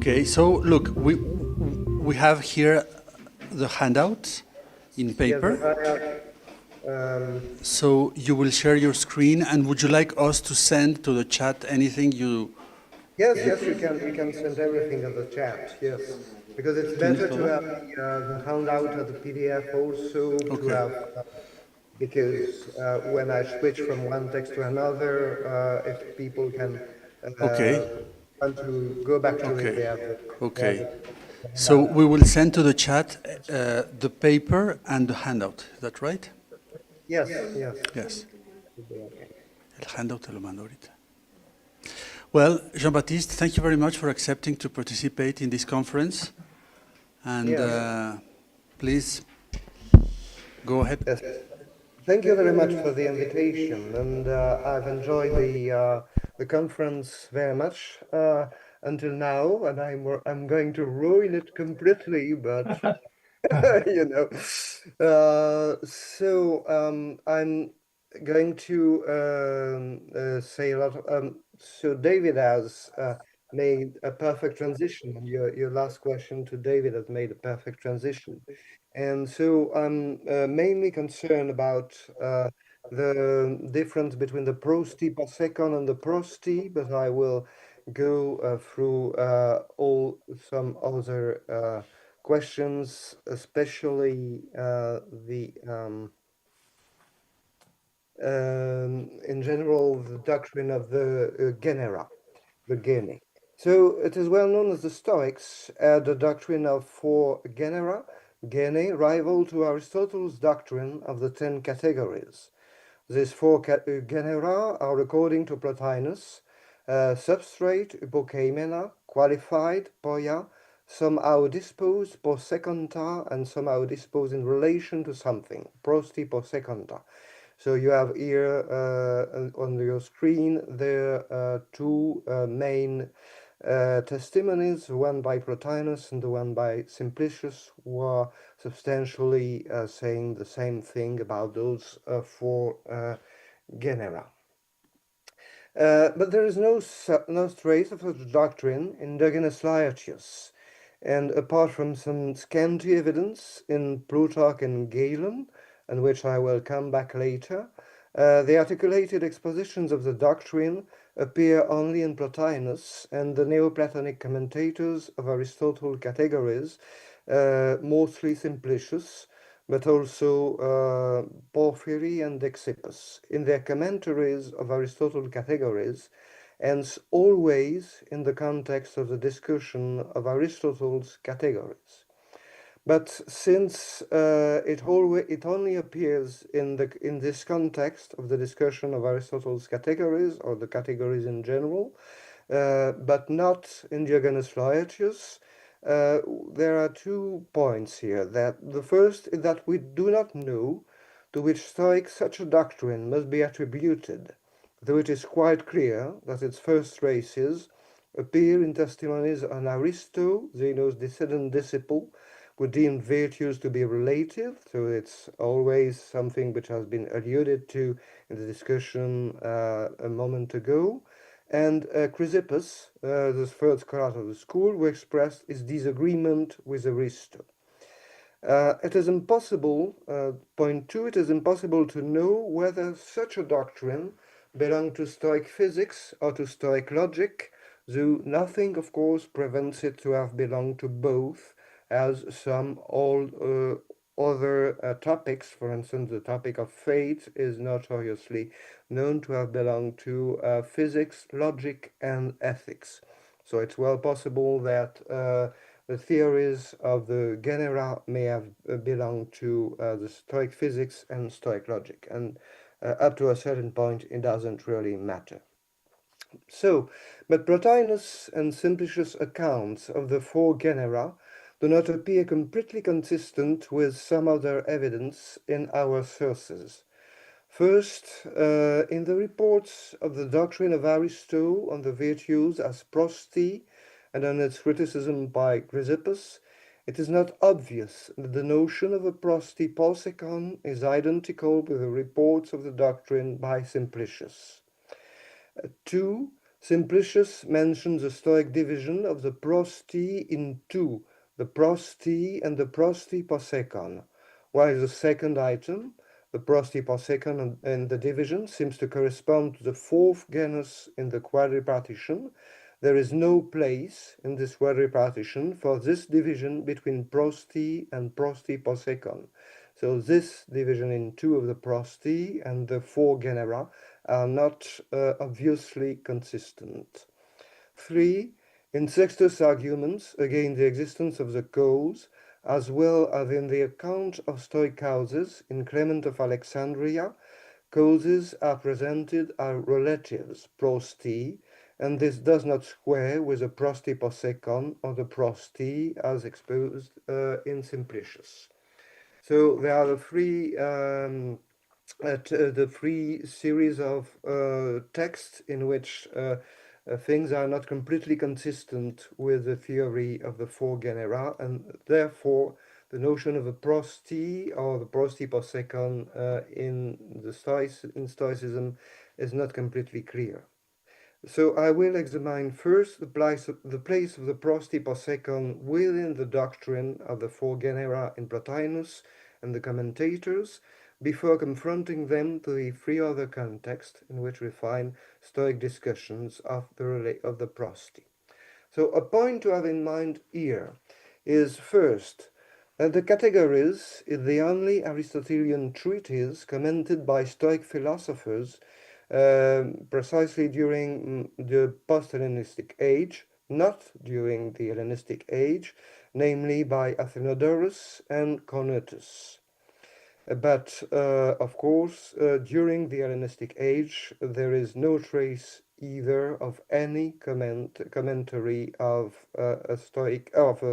Okay, so look, we have here the handout in paper. So you will share your screen, and would you like us to send to the chat anything you? Yes, we can send everything on the chat. Yes, because it's better to have the handout of the PDF also to Okay. have because when I switch from one text to another, if people can Okay. want to go back to it, Okay. they have Okay. the So handout. we will send to the chat the paper and the handout. Is that right? Yes. Yes. Should be okay. El handout te lo mando ahorita. Well, Jean-Baptiste, thank you very much for accepting to participate in this conference. And Yes. please go ahead. Yes. Thank you very much for the invitation, and I've enjoyed the conference very much until now, and I'm going to ruin it completely, but you know. I'm going to say a lot. So David has made a perfect transition, and your last question to David has made a perfect transition. And so I'm mainly concerned about the difference between the prosti per second and the prosti, but I will go through all some other questions, especially in general, the doctrine of the genera, the gene. So it is well known as the Stoics had the doctrine of four genera, gene, rival to Aristotle's doctrine of the 10 categories. These four genera are, according to Plotinus, substrate, hypokeimena, qualified, poia, somehow disposed, per secunda, and somehow disposed in relation to something, prosti per secunda. So you have here on your screen the two main testimonies, one by Plotinus and the one by Simplicius, who are substantially saying the same thing about those four genera. But there is no trace of such doctrine in Diogenes Laertius, and apart from some scanty evidence in Plutarch and Galen, on which I will come back later, the articulated expositions of the doctrine appear only in Plotinus and the Neoplatonic commentators of Aristotle categories, mostly Simplicius, but also Porphyry and Dexippus, in their commentaries of Aristotle categories, and always in the context of the discussion of Aristotle's categories. But since it only appears in this context of the discussion of Aristotle's categories, or the categories in general, but not in Diogenes Laertius, there are 2 points here. That the first is that we do not know to which Stoic such a doctrine must be attributed, though it is quite clear that its first traces appear in testimonies on Aristo, Zeno's descendant disciple, who deemed virtues to be relative, so it's always something which has been alluded to in the discussion a moment ago. And Chrysippus, the third scholar of the school, who expressed his disagreement with Aristo. It is impossible, point 2, it is impossible to know whether such a doctrine belonged to Stoic physics or to Stoic logic, though nothing, of course, prevents it to have belonged to both, as some other topics, for instance, the topic of fate is notoriously known to have belonged to physics, logic, and ethics. So it's well possible that the theories of the genera may have belonged to the Stoic physics and Stoic logic, and up to a certain point, it doesn't really matter. So, but Plotinus and Simplicius' accounts of the four genera do not appear completely consistent with some other evidence in our sources. First, in the reports of the doctrine of Aristo on the virtues as prosti and on its criticism by Chrysippus, it is not obvious that the notion of a prosti posecon is identical with the reports of the doctrine by Simplicius. 2. Simplicius mentions the Stoic division of the prosti in two, the prosti and the prosti posekon, while the second item, the prosti posekon and the division, seems to correspond to the fourth genus in the quadripartition. There is no place in this quadripartition for this division between prosti and prosti posekon. So this division in two of the prosti and the four genera are not obviously consistent. 3. In Sextus' arguments against the existence of the cause, as well as in the account of Stoic causes in Clement of Alexandria, causes are presented as relatives, prosti, and this does not square with the prosti posekon or the prosti as exposed in Simplicius. So there are the three series of texts in which things are not completely consistent with the theory of the four genera, and therefore the notion of a prosti or the prosti posekon in Stoicism is not completely clear. So I will examine first the place of the prosti posekon within the doctrine of the four genera in Plotinus and the commentators, before confronting them to the three other contexts in which we find Stoic discussions of the prosti. So a point to have in mind here is first that the Categories is the only Aristotelian treatise commented by Stoic philosophers precisely during the post-Hellenistic age, not during the Hellenistic age, namely by Athenodorus and Cornutus. But of course, during the Hellenistic age, there is no trace either of any commentary of of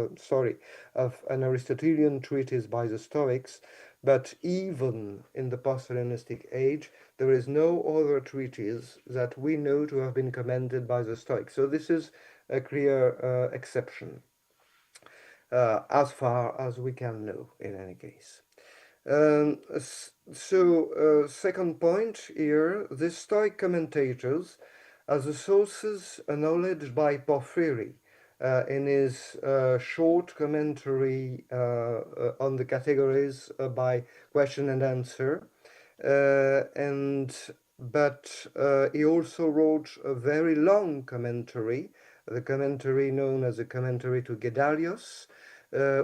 an Aristotelian treatise by the Stoics. But even in the post-Hellenistic age, there is no other treatise that we know to have been commented by the Stoics. So this is a clear exception, as far as we can know, in any case. Second point here, the Stoic commentators as the sources acknowledged by Porphyry in his short commentary on the Categories by question and answer. But he also wrote a very long commentary, the commentary known as the commentary to Gedalius,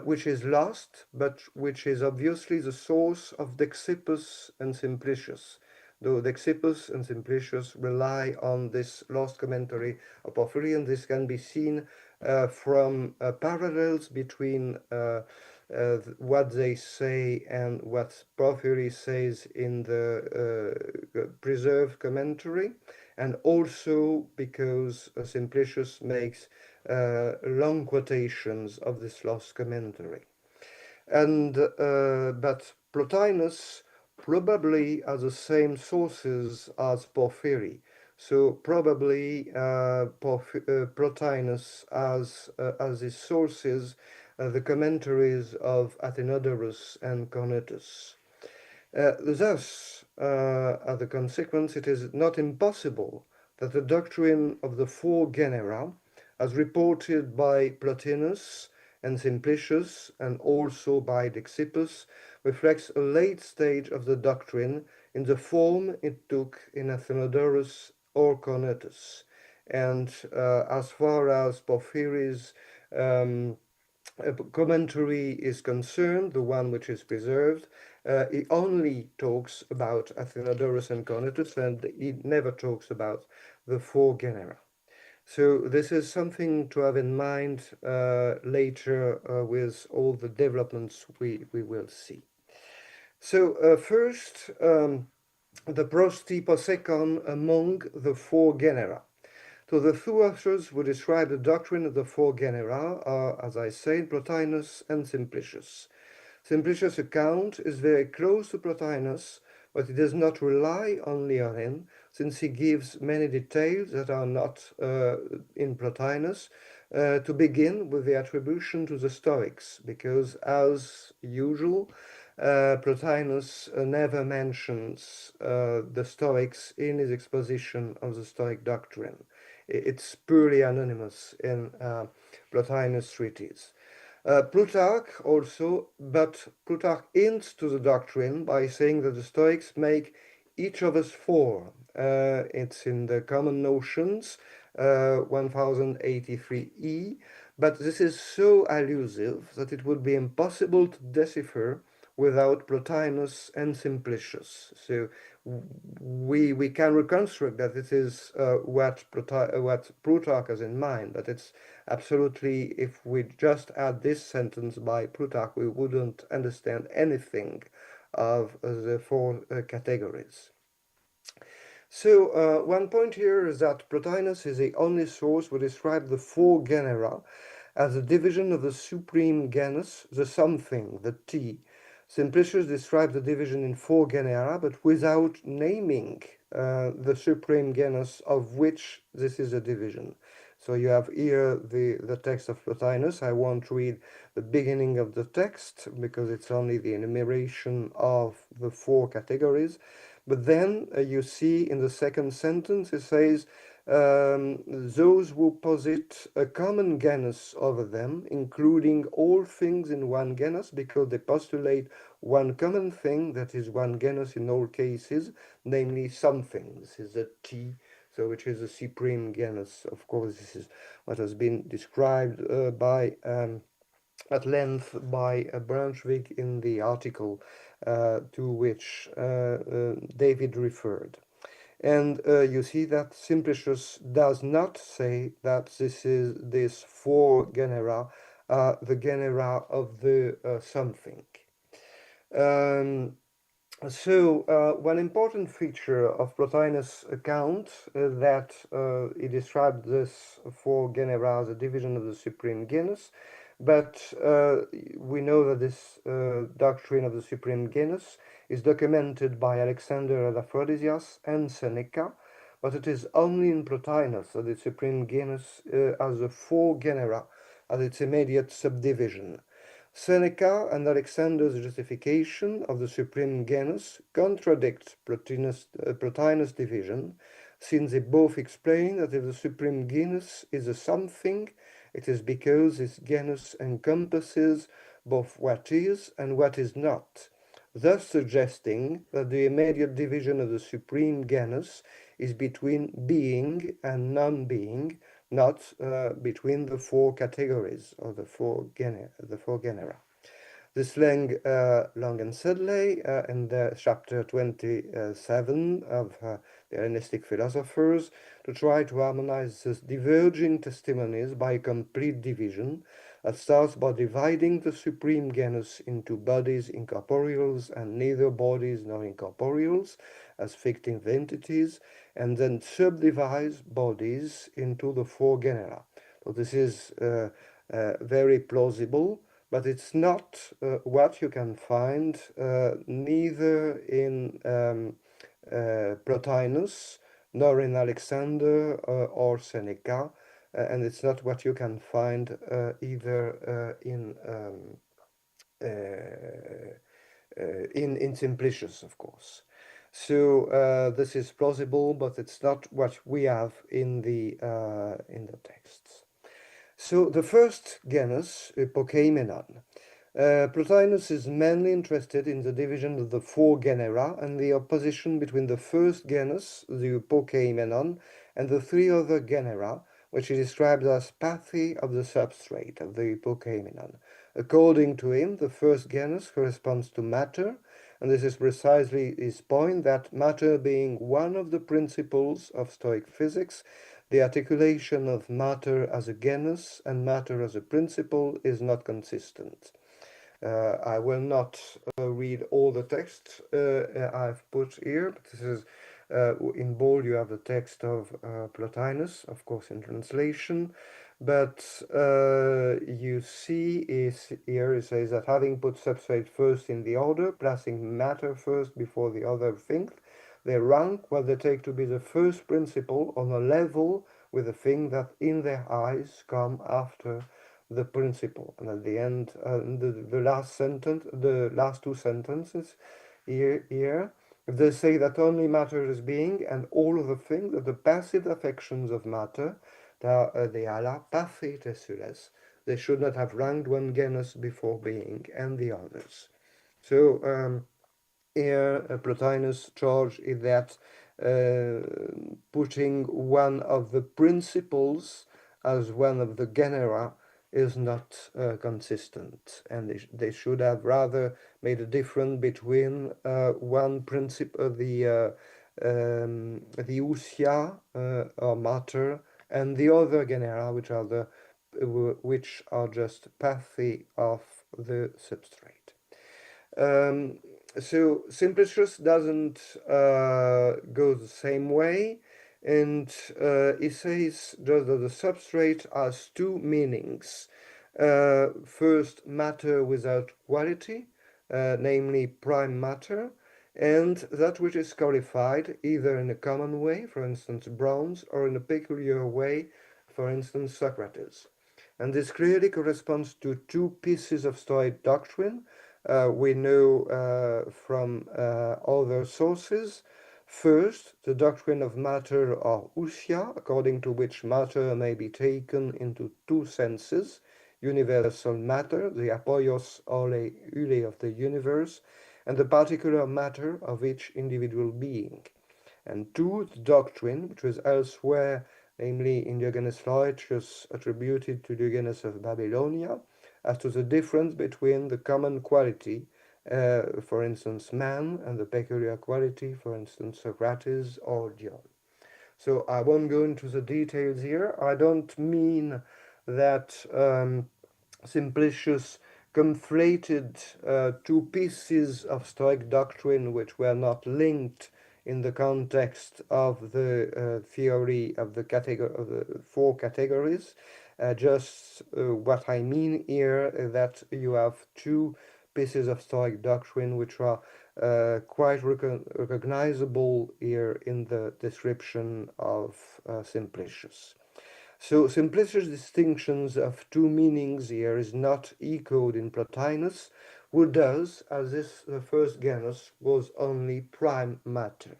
which is lost, but which is obviously the source of Dexippus and Simplicius, though Dexippus and Simplicius rely on this lost commentary of Porphyry, and this can be seen from parallels between what they say and what Porphyry says in the preserved commentary, and also because Simplicius makes long quotations of this lost commentary. But Plotinus probably has the same sources as Porphyry. So probably Plotinus has as his sources the commentaries of Athenodorus and Cornutus. Thus, as a consequence, it is not impossible that the doctrine of the four genera, as reported by Plotinus and Simplicius, and also by Dexippus, reflects a late stage of the doctrine in the form it took in Athenodorus or Cornutus. And as far as Porphyry's commentary is concerned, the one which is preserved, he only talks about Athenodorus and Cornutus, and he never talks about the four genera. So this is something to have in mind later with all the developments we will see. So first, the prosti posekon among the four genera. So the two authors who describe the doctrine of the four genera are, as I said, Plotinus and Simplicius. Simplicius' account is very close to Plotinus, but it does not rely only on him, since he gives many details that are not in Plotinus, to begin with the attribution to the Stoics, because as usual, Plotinus never mentions the Stoics in his exposition of the Stoic doctrine. It's purely anonymous in Plotinus' treatise. Plutarch also, but Plutarch hints to the doctrine by saying that the Stoics make each of us four. It's in the Common Notions, 1083e, but this is so allusive that it would be impossible to decipher without Plotinus and Simplicius. So we can reconstruct that it is what Plutarch has in mind, but it's absolutely, if we just add this sentence by Plutarch, we wouldn't understand anything of the four categories. So one point here is that Plotinus is the only source who describes the four genera as a division of the supreme genus, the something, the T. Simplicius describes the division in four genera, but without naming the supreme genus of which this is a division. So you have here the text of Plotinus. I won't read the beginning of the text because it's only the enumeration of the four categories. But then you see in the second sentence it says, those who posit a common genus over them, including all things in one genus, because they postulate one common thing that is one genus in all cases, namely something. This is a T, so which is a supreme genus. Of course, this is what has been described at length by Brunswick in the article to which David referred. And you see that Simplicius does not say that this four genera are the genera of the something. One important feature of Plotinus' account that he described this four genera as a division of the supreme genus, but we know that this doctrine of the supreme genus is documented by Alexander of Aphrodisias and Seneca, but it is only in Plotinus that the supreme genus has the four genera as its immediate subdivision. Seneca and Alexander's justification of the supreme genus contradict Plotinus' division, since they both explain that if the supreme genus is a something, it is because this genus encompasses both what is and what is not, thus suggesting that the immediate division of the supreme genus is between being and non-being, not between the four categories or the four genera. This Long and Sedley in the chapter 27 of the Hellenistic Philosophers to try to harmonize these diverging testimonies by a complete division that starts by dividing the supreme genus into bodies, incorporeals, and neither bodies nor incorporeals as fictive entities, and then subdivides bodies into the four genera. So this is very plausible, but it's not what you can find neither in Plotinus nor in Alexander or Seneca, and it's not what you can find either in Simplicius, of course. So this is plausible, but it's not what we have in the texts. So the first genus, Epokeimenon. Plotinus is mainly interested in the division of the four genera and the opposition between the first genus, the Epokeimenon, and the three other genera, which he describes as pathy of the substrate of the Epokeimenon. According to him, the first genus corresponds to matter, and this is precisely his point, that matter being one of the principles of Stoic physics, the articulation of matter as a genus and matter as a principle is not consistent. I will not read all the text I've put here, but this is in bold. You have the text of Plotinus, of course, in translation. But you see here it says that having put substrate first in the order, placing matter first before the other things, they rank what they take to be the first principle on a level with the thing that in their eyes come after the principle. And at the end, the last sentence, the last two sentences here, they say that only matter is being, and all of the things, the passive affections of matter, they are la pathetesules. They should not have ranked one genus before being and the others. So here Plotinus' charge is that putting one of the principles as one of the genera is not consistent, and they should have rather made a difference between one principle, the usia or matter, and the other genera, which are just pathy of the substrate. So Simplicius doesn't go the same way, and he says just that the substrate has two meanings. First, matter without quality, namely prime matter, and that which is qualified either in a common way, for instance bronze, or in a peculiar way, for instance Socrates. And this clearly corresponds to two pieces of Stoic doctrine we know from other sources. First, the doctrine of matter or ousia, according to which matter may be taken into two senses: universal matter, the apoios ole ule of the universe, and the particular matter of each individual being. And two, the doctrine, which was elsewhere, namely in Diogenes Laertius, attributed to Diogenes of Babylonia, as to the difference between the common quality, for instance, man, and the peculiar quality, for instance, Socrates or John. So I won't go into the details here. I don't mean that Simplicius conflated two pieces of Stoic doctrine which were not linked in the context of the theory of the four categories. Just what I mean here is that you have two pieces of Stoic doctrine which are quite recognizable here in the description of Simplicius. So Simplicius' distinctions of two meanings here is not echoed in Plotinus, who does, as if the first genus was only prime matter.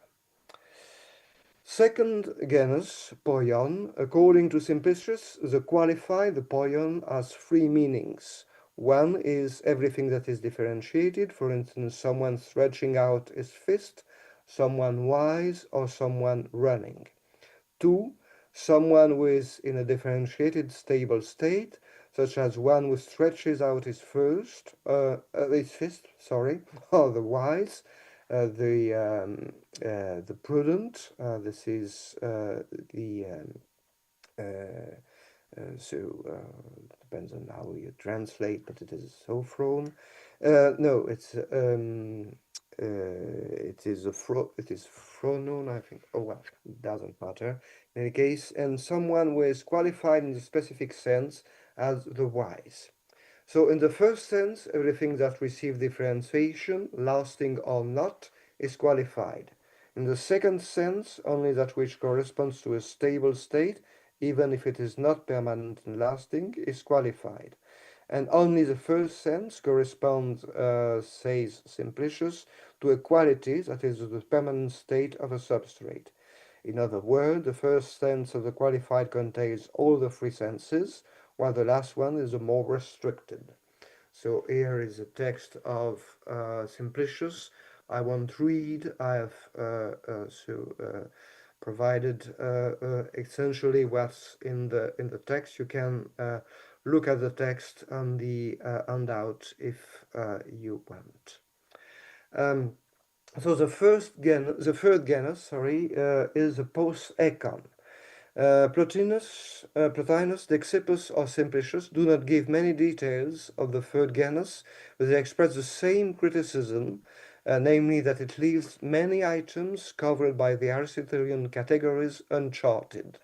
Second genus, poion, according to Simplicius, the poion has three meanings. One is everything that is differentiated, for instance, someone stretching out his fist, someone wise, or someone running. Two, someone who is in a differentiated stable state, such as one who stretches out his fist, or the wise, the prudent. This is depends on how you translate, but it is sophron. No, it is phronon, I think. Oh well, it doesn't matter in any case. And someone who is qualified in the specific sense as the wise. So in the first sense, everything that receives differentiation, lasting or not, is qualified. In the second sense, only that which corresponds to a stable state, even if it is not permanent and lasting, is qualified. And only the first sense corresponds, says Simplicius, to a quality that is the permanent state of a substrate. In other words, the first sense of the qualified contains all the three senses, while the last one is the more restricted. So here is a text of Simplicius. I won't read. I have provided essentially what's in the text. You can look at the text on the handout if you want. So the third genus, is the post-echon. Plotinus, Dexippus, or Simplicius do not give many details of the third genus, but they express the same criticism, namely that it leaves many items covered by the Aristotelian categories uncharted.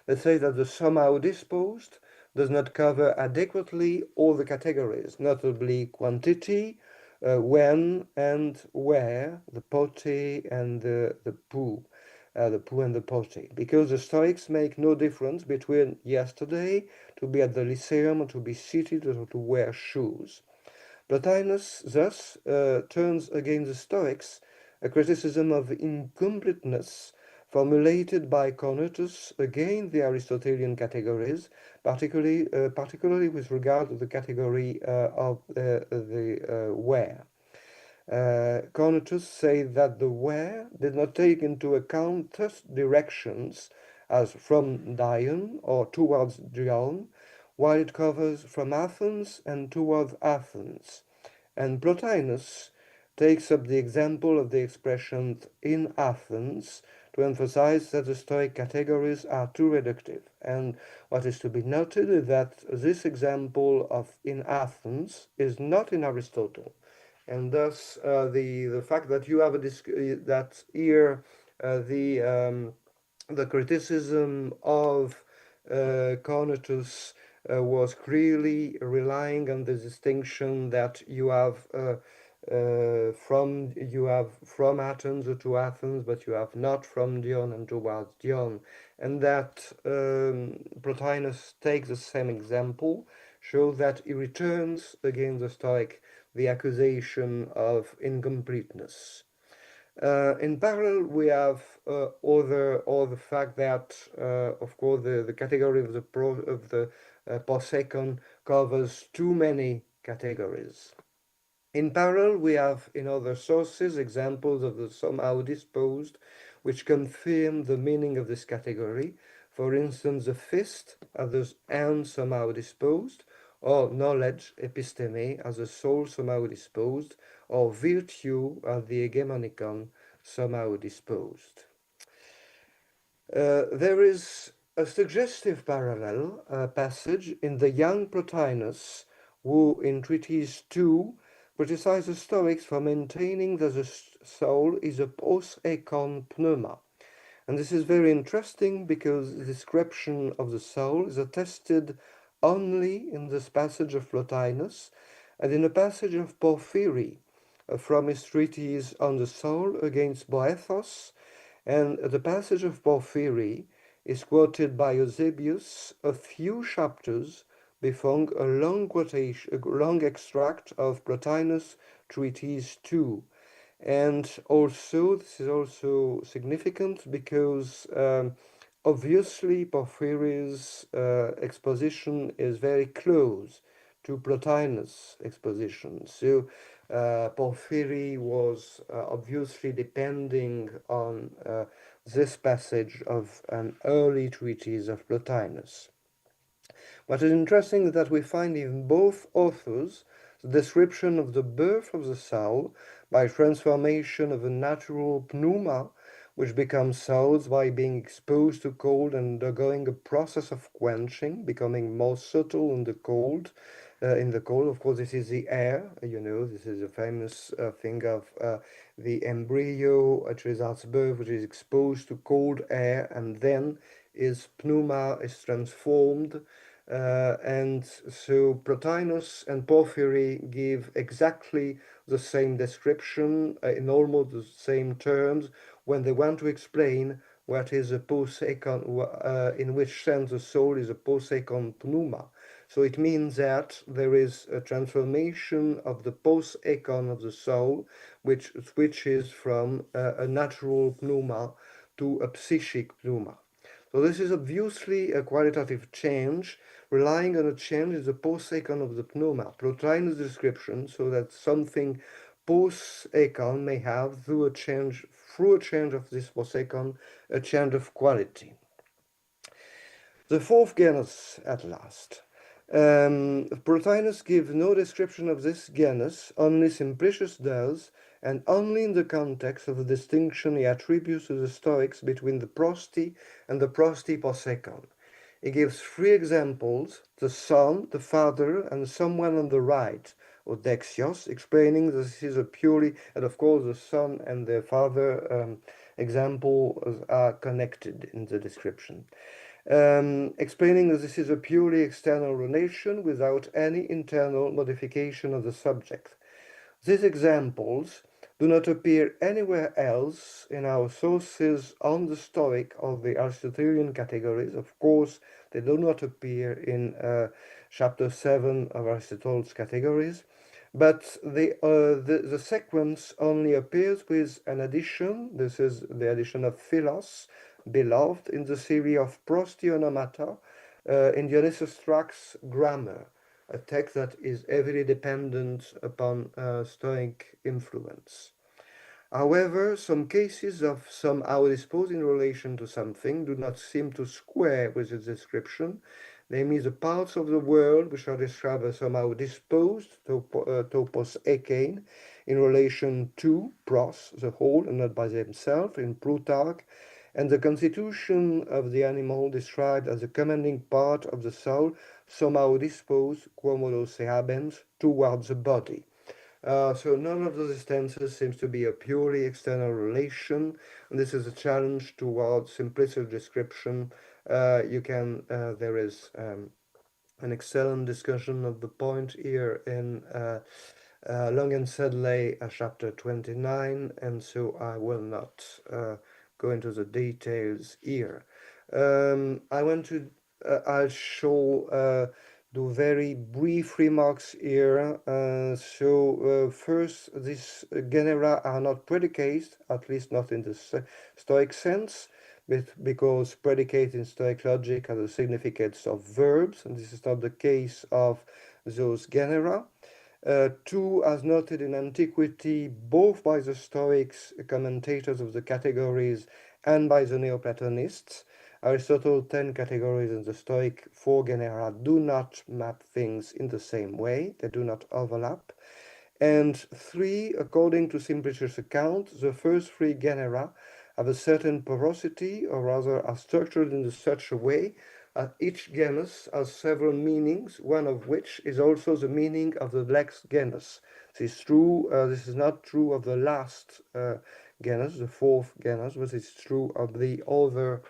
They say that the somehow disposed does not cover adequately all the categories, notably quantity, when and where, the pote and the pou. the pou and the pote, because the Stoics make no difference between yesterday, to be at the Lyceum, or to be seated, or to wear shoes. Plotinus thus turns against the Stoics a criticism of incompleteness formulated by Cornutus against the Aristotelian categories, particularly with regard to the category of the where. Cornutus says that the where did not take into account thus directions as from Dion or towards Dion, while it covers from Athens and towards Athens. And Plotinus takes up the example of the expression in Athens to emphasize that the Stoic categories are too reductive. And what is to be noted is that this example of in Athens is not in Aristotle. And thus, the fact that you have that here the criticism of Cornutus was clearly relying on the distinction that you have from Athens to Athens, but you have not from Dion and towards Dion, and that Plotinus takes the same example, shows that he returns against the Stoic the accusation of incompleteness. In parallel, we have the fact that, of course, the category of the posecon covers too many categories. In parallel, we have in other sources examples of the somehow disposed, which confirm the meaning of this category. For instance, the fist as the hand somehow disposed, or knowledge, episteme, as the soul somehow disposed, or virtue as the hegemonicon somehow disposed. There is a suggestive parallel passage in the young Plotinus, who in Treatise 2 criticizes the Stoics for maintaining that the soul is a pos echon pneuma. And this is very interesting because the description of the soul is attested only in this passage of Plotinus and in a passage of Porphyry from his treatise on the soul against Boethos. And the passage of Porphyry is quoted by Eusebius a few chapters before a long extract of Plotinus' Treatise 2. And also, this is also significant because obviously Porphyry's exposition is very close to Plotinus' exposition. So Porphyry was obviously depending on this passage of an early treatise of Plotinus. What is interesting is that we find in both authors the description of the birth of the soul by transformation of a natural pneuma, which becomes souls by being exposed to cold and undergoing a process of quenching, becoming more subtle in the cold. Of course, this is the air. This is a famous thing of the embryo at results birth, which is exposed to cold air, and then its pneuma is transformed. And so Plotinus and Porphyry give exactly the same description in almost the same terms when they want to explain what is a pos echon, in which sense the soul is a pos echon pneuma. So it means that there is a transformation of the pos echon of the soul, which switches from a natural pneuma to a psychic pneuma. So this is obviously a qualitative change, relying on a change in the pos echon of the pneuma. Plotinus' description, so that something pos echon may have, through a change of this pos echon, a change of quality. The fourth genus, at last. Plotinus gives no description of this genus, only Simplicius does, and only in the context of the distinction he attributes to the Stoics between the prosti and the prosti pos echon. He gives three examples: the son, the father, and someone on the right, or dexios, explaining that this is a purely, and of course the son and the father examples are connected in the description. Explaining that this is a purely external relation without any internal modification of the subject. These examples do not appear anywhere else in our sources on the Stoic or the Aristotelian categories. Of course, they do not appear in chapter 7 of Aristotle's categories, but the sequence only appears with an addition. This is the addition of philos, beloved, in the series of prostionomata in Dionysius Strack's grammar, a text that is heavily dependent upon Stoic influence. However, some cases of somehow disposed in relation to something do not seem to square with its description, namely the parts of the world which are described as somehow disposed, topos ekein, in relation to pros, the whole, and not by themselves, in Plutarch, and the constitution of the animal described as the commanding part of the soul, somehow disposed, quomodo se habens, towards the body. So none of those instances seems to be a purely external relation, and this is a challenge towards implicit description. There is an excellent discussion of the point here in Long and Sedley, chapter 29, and so I will not go into the details here. I shall do very brief remarks here. First, these genera are not predicates, at least not in the Stoic sense, because predicate in Stoic logic are the significates of verbs, and this is not the case of those genera. Two, as noted in antiquity, both by the Stoics, commentators of the categories, and by the Neoplatonists, Aristotle's 10 categories and the Stoic 4 genera do not map things in the same way, they do not overlap. And three, according to Simplicius' account, the first three genera have a certain porosity, or rather are structured in such a way that each genus has several meanings, one of which is also the meaning of the next genus. This is true, this is not true of the last genus, the fourth genus, but it's true of the other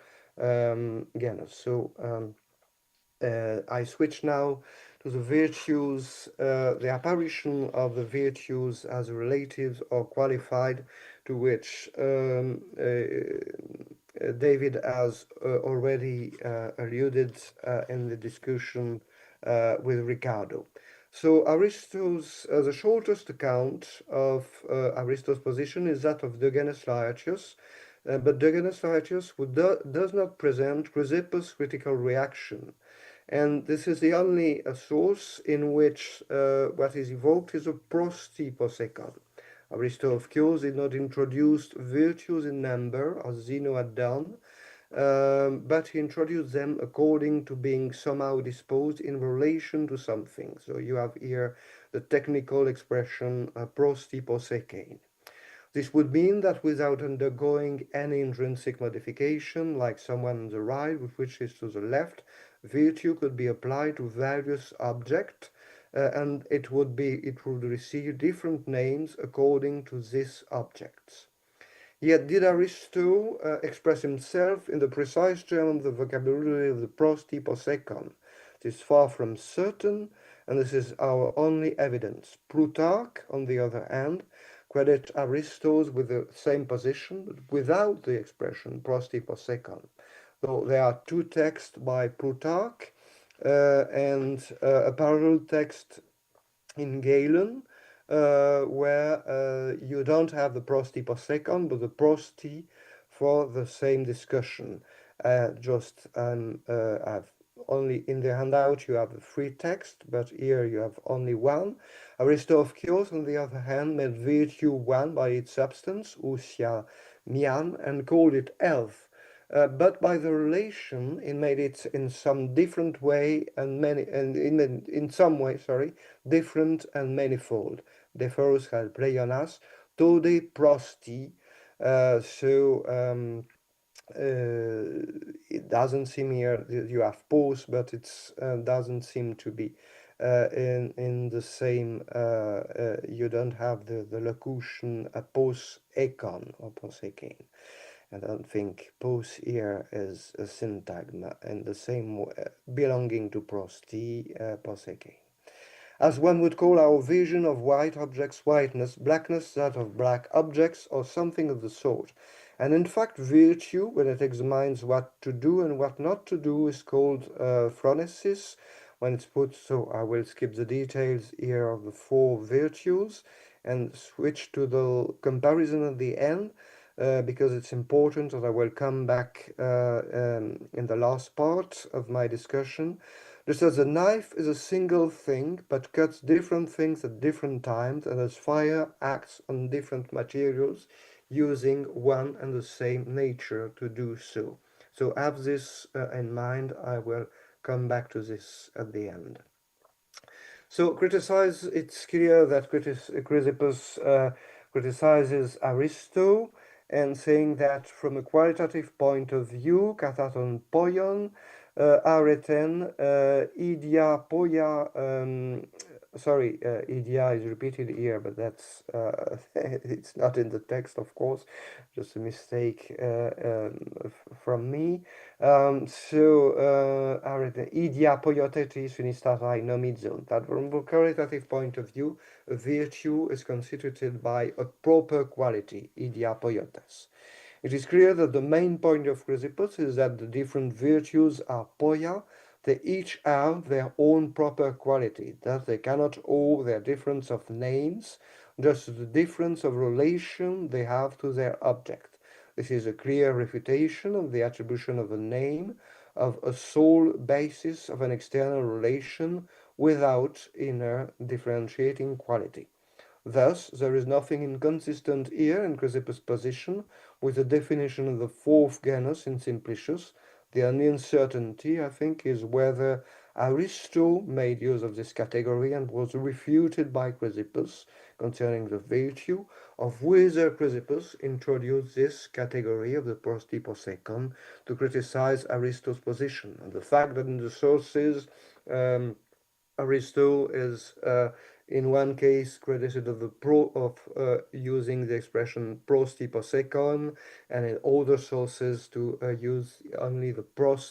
genus. So I switch now to the virtues, the apparition of the virtues as relatives or qualified, to which David has already alluded in the discussion with Ricardo. So the shortest account of Aristotle's position is that of Diogenes Laertius, but Diogenes Laertius does not present Chrysippus' critical reaction. And this is the only source in which what is evoked is a prostiposecon. Aristotle, of course, did not introduce virtues in number, as Zeno had done, but he introduced them according to being somehow disposed in relation to something. So you have here the technical expression prostiposekein. This would mean that without undergoing any intrinsic modification, like someone on the right, which is to the left, virtue could be applied to various objects, and it would receive different names according to these objects. Yet did Aristotle express himself in the precise term of the vocabulary of the prostiposecon? This is far from certain, and this is our only evidence. Plutarch, on the other hand, credit Aristotle with the same position, but without the expression prostiposecon. So there are two texts by Plutarch and a parallel text in Galen, where you don't have the prostiposecon, but the prosti for the same discussion. I've only in the handout you have a free text, but here you have only one. Aristotle, of course, on the other hand, made virtue one by its substance, ousia mian, and called it health. But by the relation, it made it in some different way in some way, different and manifold. Deferus had pleionas, tode prosti. It doesn't seem here you have pos, but it doesn't seem to be in the same. You don't have the locution pos echon or pos echein. I don't think pos here is a syntagma in the same way, belonging to prosti pos echein. as one would call our vision of white objects whiteness, blackness that of black objects, or something of the sort. And in fact, virtue, when it examines what to do and what not to do, is called phronesis. When it's put, so I will skip the details here of the four virtues and switch to the comparison at the end. Because it's important, and I will come back in the last part of my discussion. Just as a knife is a single thing, but cuts different things at different times, and as fire acts on different materials, using one and the same nature to do so. So have this in mind. I will come back to this at the end. So it's clear that Chrysippus criticizes Aristo and saying that from a qualitative point of view, kataton poion, areten, idia poia, idia is repeated here, but that's it's not in the text, of course, just a mistake from me. Areten, idia poiotetis finistatai nomizon. That from a qualitative point of view, a virtue is constituted by a proper quality, idia poiotes. It is clear that the main point of Chrysippus is that the different virtues are poia. They each have their own proper quality, that they cannot owe their difference of names, just the difference of relation they have to their object. This is a clear refutation of the attribution of a name of a sole basis of an external relation without inner differentiating quality. Thus, there is nothing inconsistent here in Chrysippus' position with the definition of the fourth genus in Simplicius. The only uncertainty, I think, is whether Aristo made use of this category and was refuted by Chrysippus concerning the virtue, of whether Chrysippus introduced this category of the prostiposecon to criticize Aristo's position. And the fact that in the sources Aristo is in one case credited of using the expression prostiposecon, and in other sources to use only the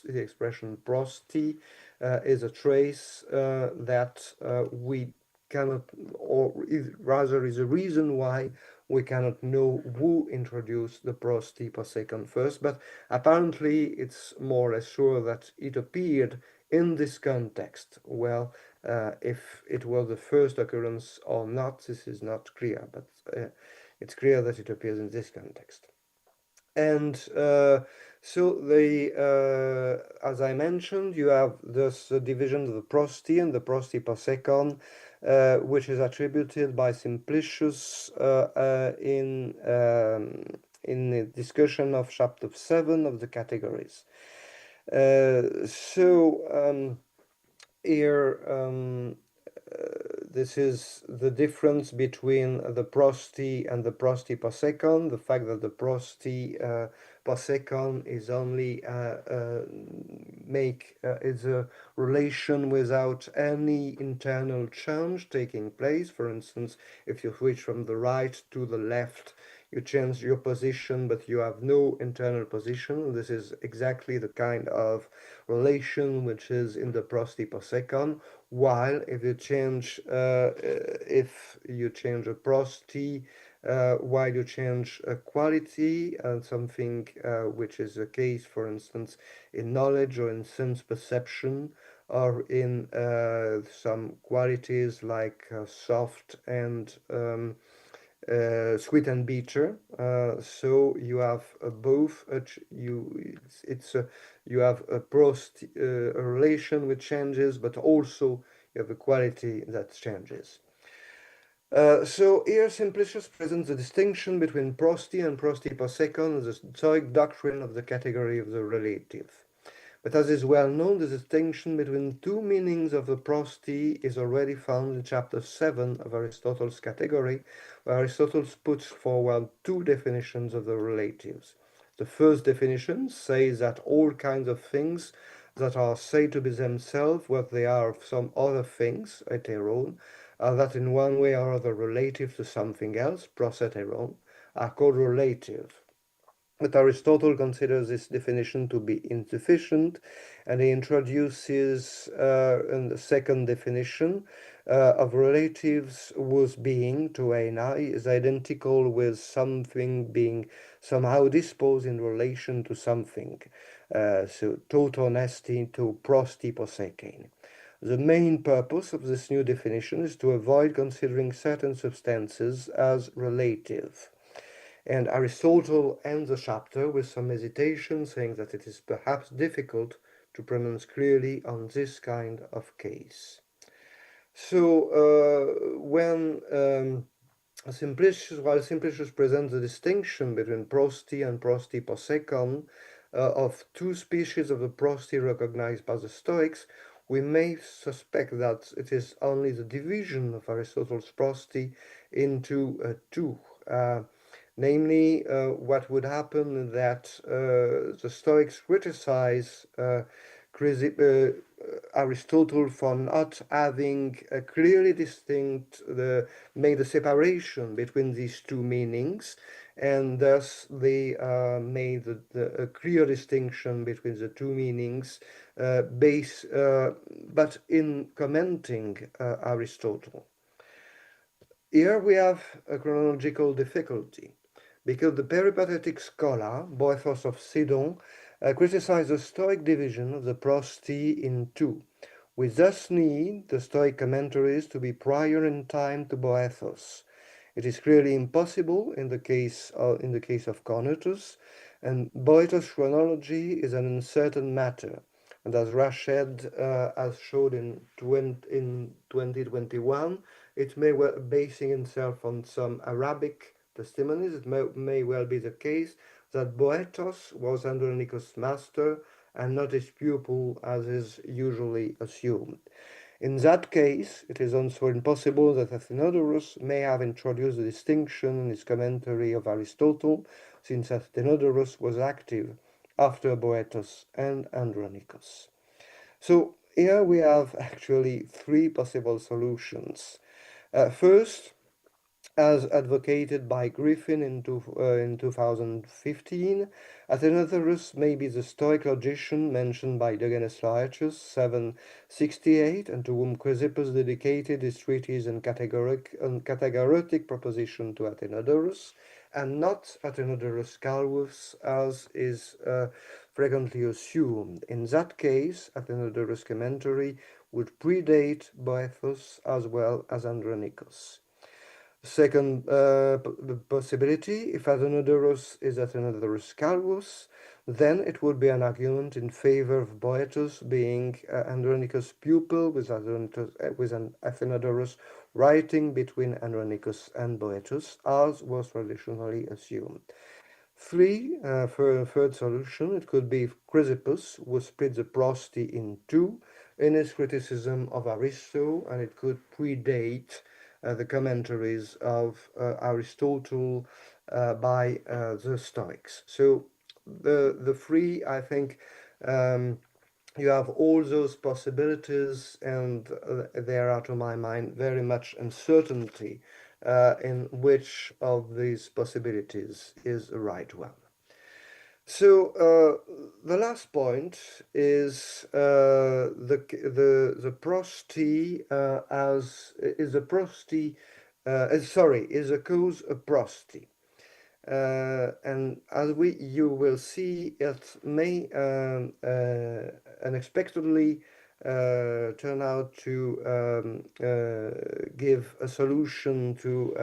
expression prosti, is a trace that we cannot, or rather is a reason why we cannot know who introduced the prostiposecon first, but apparently it's more or less sure that it appeared in this context. Well, if it was the first occurrence or not, this is not clear, but it's clear that it appears in this context. And as I mentioned, you have this division of the prosti and the prostiposecon, which is attributed by Simplicius in the discussion of chapter 7 of the categories. Here, this is the difference between the prosti and the prostiposecon. The fact that the prostiposecon is only is a relation without any internal change taking place. For instance, if you switch from the right to the left, you change your position, but you have no internal position. This is exactly the kind of relation which is in the prostiposecon. While if you change a prosti, while you change a quality and something which is a case, for instance, in knowledge or in sense perception, or in some qualities like soft and sweet and bitter. So you have both. You have a relation which changes, but also you have a quality that changes. So here Simplicius presents the distinction between prosti and prostiposecon as the Stoic doctrine of the category of the relative. But as is well known, the distinction between two meanings of the prosti is already found in chapter 7 of Aristotle's category, where Aristotle puts forward two definitions of the relatives. The first definition says that all kinds of things that are said to be themselves what they are of some other things, heteron, that in one way or other relative to something else, proseteron, are called relative. But Aristotle considers this definition to be insufficient, and he introduces a second definition, of relatives whose being to eina is identical with something being somehow disposed in relation to something. So toton esti to prosti posekein. The main purpose of this new definition is to avoid considering certain substances as relative. And Aristotle ends the chapter with some hesitation, saying that it is perhaps difficult to pronounce clearly on this kind of case. So when while Simplicius presents the distinction between prosti and prosti posekon of two species of the prosti recognized by the Stoics, we may suspect that it is only the division of Aristotle's prosti into two. Namely, what would happen that the Stoics criticize Aristotle for not having clearly made a separation between these two meanings, and thus they made a clear distinction between the two meanings, but in commenting Aristotle. Here we have a chronological difficulty, because the peripatetic scholar, Boethos of Sidon, criticized the Stoic division of the prosti in two. We thus need the Stoic commentaries to be prior in time to Boethos. It is clearly impossible in the case of Cornutus, and Boethos' chronology is an uncertain matter. And as Rashed has showed in 2021, it may well, basing itself on some Arabic testimonies, it may well be the case that Boethos was Andronicus' master and not his pupil, as is usually assumed. In that case, it is also impossible that Athenodorus may have introduced the distinction in his commentary of Aristotle, since Athenodorus was active after Boethos and Andronicus. So here we have actually three possible solutions. First, as advocated by Griffin in 2015, Athenodorus may be the Stoic logician mentioned by Diogenes Laertius 768, and to whom Chrysippus dedicated his treatise and categoric proposition to Athenodorus, and not Athenodorus Calvus, as is frequently assumed. In that case, Athenodorus' commentary would predate Boethos as well as Andronicus. Second possibility, if Athenodorus is Athenodorus Calvus, then it would be an argument in favor of Boethus being Andronicus' pupil, with an Athenodorus writing between Andronicus and Boethus, as was traditionally assumed. For a third solution, it could be Chrysippus, who split the prosti in two in his criticism of Aristo, and it could predate the commentaries of Aristotle by the Stoics. So the three, I think, you have all those possibilities, and there are, to my mind, very much uncertainty in which of these possibilities is the right one. So the last point is the prosti is a cause of prosti. And as you will see, it may unexpectedly turn out to give a solution to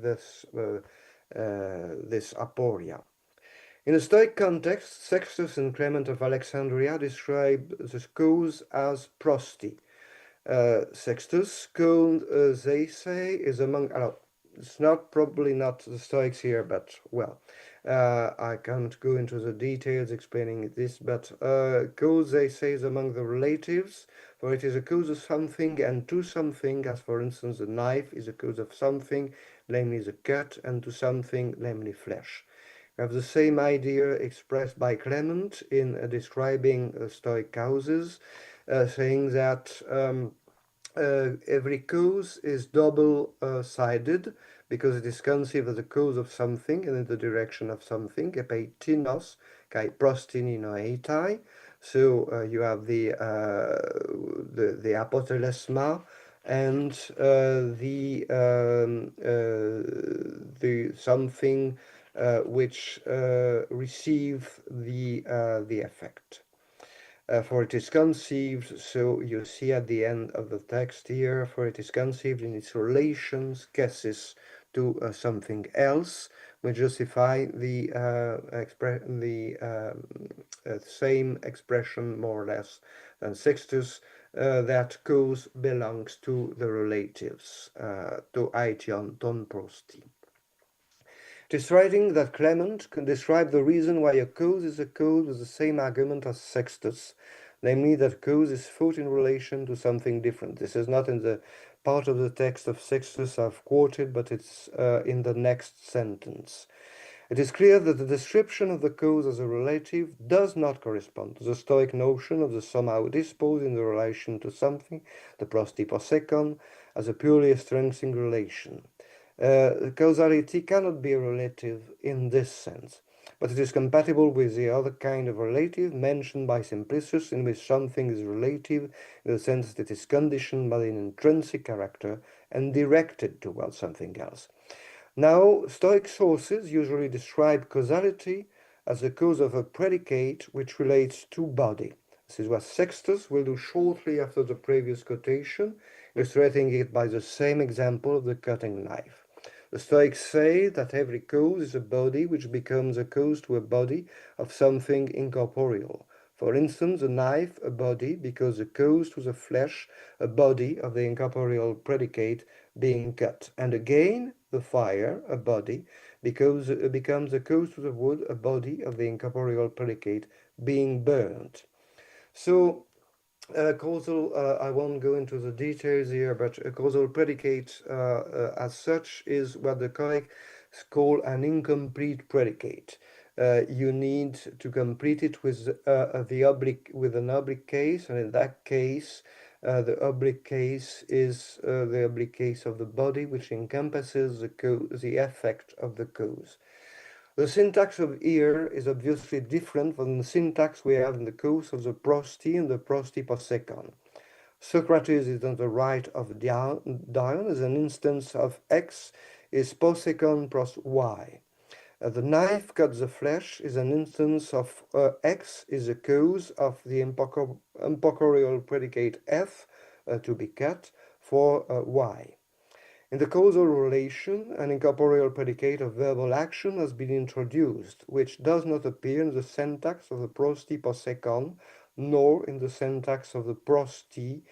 this aporia. In a Stoic context, Sextus and Clement of Alexandria describe the cause as prosti. Sextus, called they say, is among. It's probably not the Stoics here, but well, I can't go into the details explaining this, but cause, they say, is among the relatives, for it is a cause of something and to something, as for instance the knife is a cause of something, namely the cut, and to something, namely flesh. We have the same idea expressed by Clement in describing Stoic causes, saying that every cause is double-sided, because it is conceived as a cause of something and in the direction of something, epei tinos, kai prostinino eitai. So you have the apotelesma and the something which receive the effect. For it is conceived, so you see at the end of the text here, for it is conceived in its relations, cases, to something else, which justify the same expression more or less than Sextus, that cause belongs to the relatives, to echon, ton prosti. It is striking that Clement can describe the reason why a cause is a cause with the same argument as Sextus, namely that cause is thought in relation to something different. This is not in the part of the text of Sextus I've quoted, but it's in the next sentence. It is clear that the description of the cause as a relative does not correspond to the Stoic notion of the somehow disposed in the relation to something, the prostiposecon, as a purely strengthening relation. Causality cannot be a relative in this sense, but it is compatible with the other kind of relative mentioned by Simplicius, in which something is relative in the sense that it is conditioned by an intrinsic character and directed towards something else. Now, Stoic sources usually describe causality as the cause of a predicate which relates to body. This is what Sextus will do shortly after the previous quotation, illustrating it by the same example of the cutting knife. The Stoics say that every cause is a body which becomes a cause to a body of something incorporeal. For instance, a knife, a body, because a cause to the flesh, a body of the incorporeal predicate being cut. And again, the fire, a body, because it becomes a cause to the wood, a body of the incorporeal predicate being burnt. So causal, I won't go into the details here, but a causal predicate as such is what the colleagues call an incomplete predicate. You need to complete it with an oblique case, and in that case, the oblique case is the oblique case of the body, which encompasses the effect of the cause. The syntax of here is obviously different from the syntax we have in the case of the prosti and the prostiposecon. Socrates is on the right of Dion as an instance of x is posecon pros y. The knife cuts the flesh is an instance of x is a cause of the incorporeal predicate f to be cut for y. In the causal relation, an incorporeal predicate of verbal action has been introduced, which does not appear in the syntax of the prostiposecon, nor in the syntax of the prosti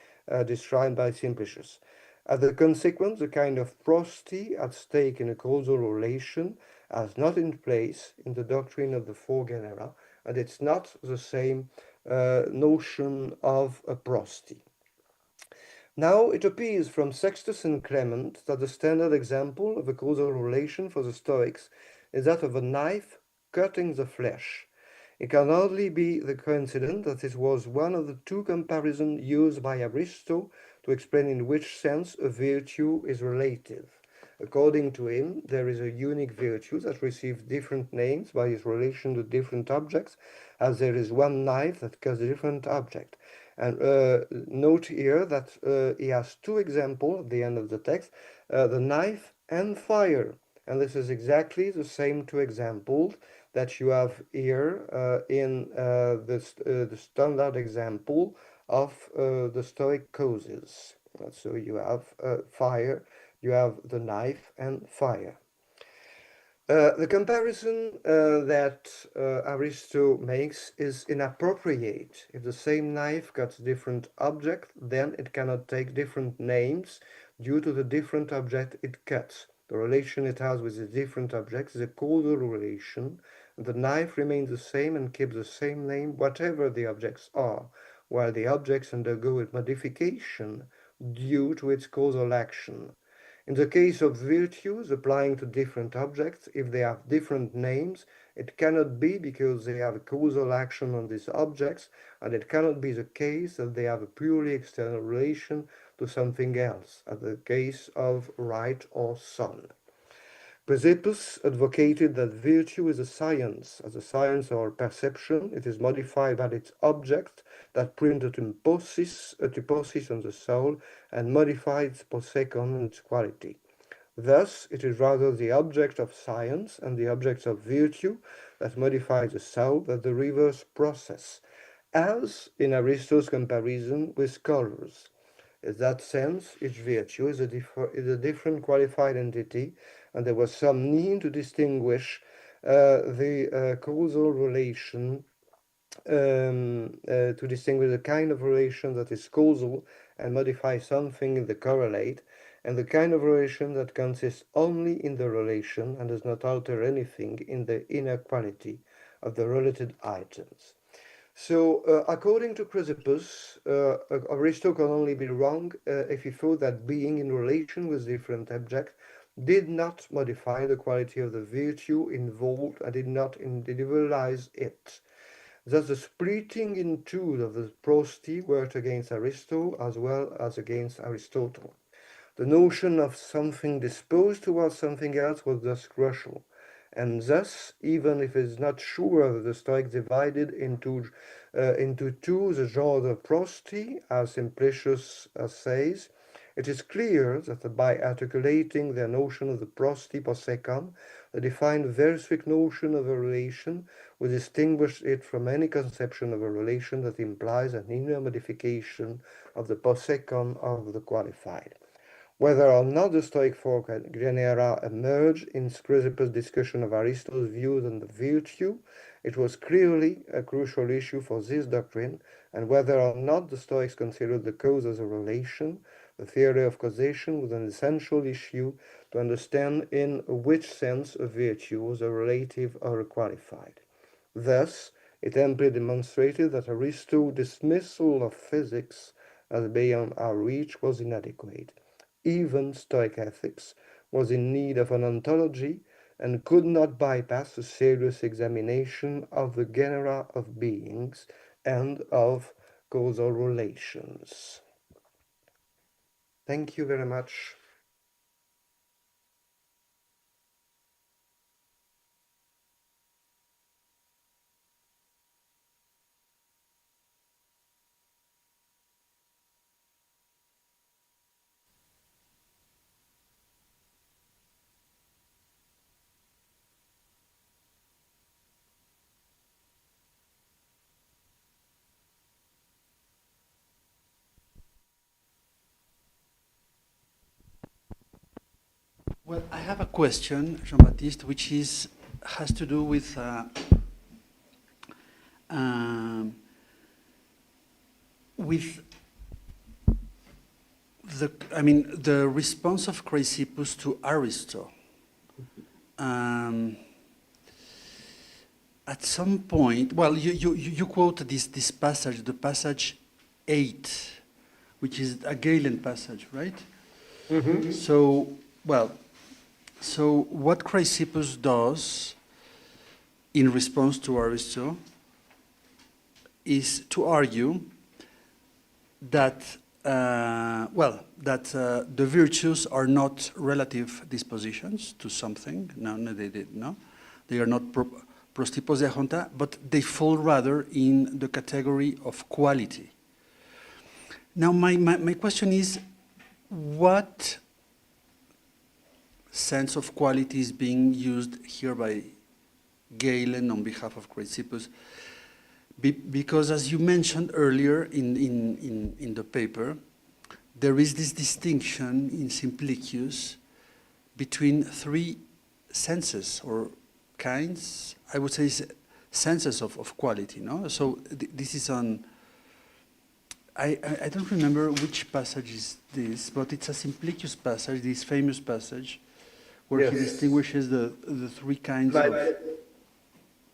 described by Simplicius. As a consequence, the kind of prosti at stake in a causal relation is not in place in the doctrine of the four genera, and it's not the same notion of a prosti. Now it appears from Sextus and Clement that the standard example of a causal relation for the Stoics is that of a knife cutting the flesh. It can hardly be the coincidence that it was one of the two comparisons used by Aristo to explain in which sense a virtue is relative. According to him, there is a unique virtue that receives different names by its relation to different objects, as there is one knife that cuts a different object. And note here that he has two examples at the end of the text, the knife and fire. And this is exactly the same two examples that you have here in the standard example of the Stoic causes. So you have fire, you have the knife and fire. The comparison that Aristo makes is inappropriate. If the same knife cuts different object, then it cannot take different names due to the different object it cuts. The relation it has with the different objects is a causal relation. The knife remains the same and keeps the same name whatever the objects are, while the objects undergo a modification due to its causal action. In the case of virtues applying to different objects, if they have different names, it cannot be because they have a causal action on these objects, and it cannot be the case that they have a purely external relation to something else, as the case of right or sun. Chrysippus advocated that virtue is a science, as a science or perception. It is modified by its object, that printed imposis on the soul, and modified its possecon and its quality. Thus, it is rather the object of science and the object of virtue that modify the soul than the reverse process, as in Aristotle's comparison with colors. In that sense, each virtue is a different qualified entity, and there was some need to distinguish the causal relation, to distinguish the kind of relation that is causal and modifies something in the correlate, and the kind of relation that consists only in the relation and does not alter anything in the inner quality of the related items. So, according to Chrysippus, Aristotle can only be wrong if he thought that being in relation with different objects did not modify the quality of the virtue involved and did not individualize it. Thus, the splitting in two of the prosody worked against Aristotle as well as against Aristotle. The notion of something disposed towards something else was thus crucial. And thus, even if it is not sure that the Stoics divided into two the genre of prosody, as Simplicius says, it is clear that by articulating their notion of the prosody possecon, they defined a very strict notion of a relation, which distinguished it from any conception of a relation that implies an inner modification of the possecon of the qualified. Whether or not the Stoic four genera emerged in Chrysippus' discussion of Aristotle's views on the virtue, it was clearly a crucial issue for this doctrine, and whether or not the Stoics considered the cause as a relation, the theory of causation was an essential issue to understand in which sense a virtue was a relative or a qualified. Thus, it amply demonstrated that Aristotle's dismissal of physics as beyond our reach was inadequate. Even Stoic ethics was in need of an ontology and could not bypass a serious examination of the genera of beings and of causal relations. Thank you very much. Well, I have a question, Jean-Baptiste, which has to do with the response of Chrysippus to Aristotle. At some point, well, you quote this passage, the passage 8, which is a Galen passage, right? Mm-hmm. So what Chrysippus does in response to Aristotle is to argue that the virtues are not relative dispositions to something. No, they are not prostiposeachonta, but they fall rather in the category of quality. Now, my question is, what sense of quality is being used here by Galen on behalf of Chrysippus? Because as you mentioned earlier in the paper, there is this distinction in Simplicius between three senses or kinds, I would say senses of quality, no? So this is on, I don't remember which passage is this, but it's a Simplicius passage, this famous passage, where yes, he distinguishes the three kinds of...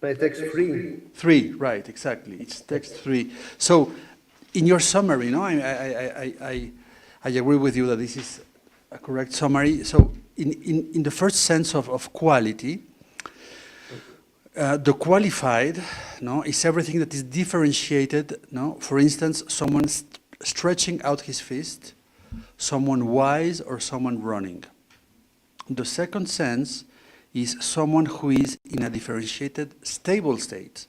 By text 3. 3, right, exactly. It's text 3. So, in your summary, no, I agree with you that this is a correct summary. So, in the first sense of quality, the qualified, no, is everything that is differentiated. No, for instance, someone stretching out his fist, someone wise, or someone running. The second sense is someone who is in a differentiated, stable state,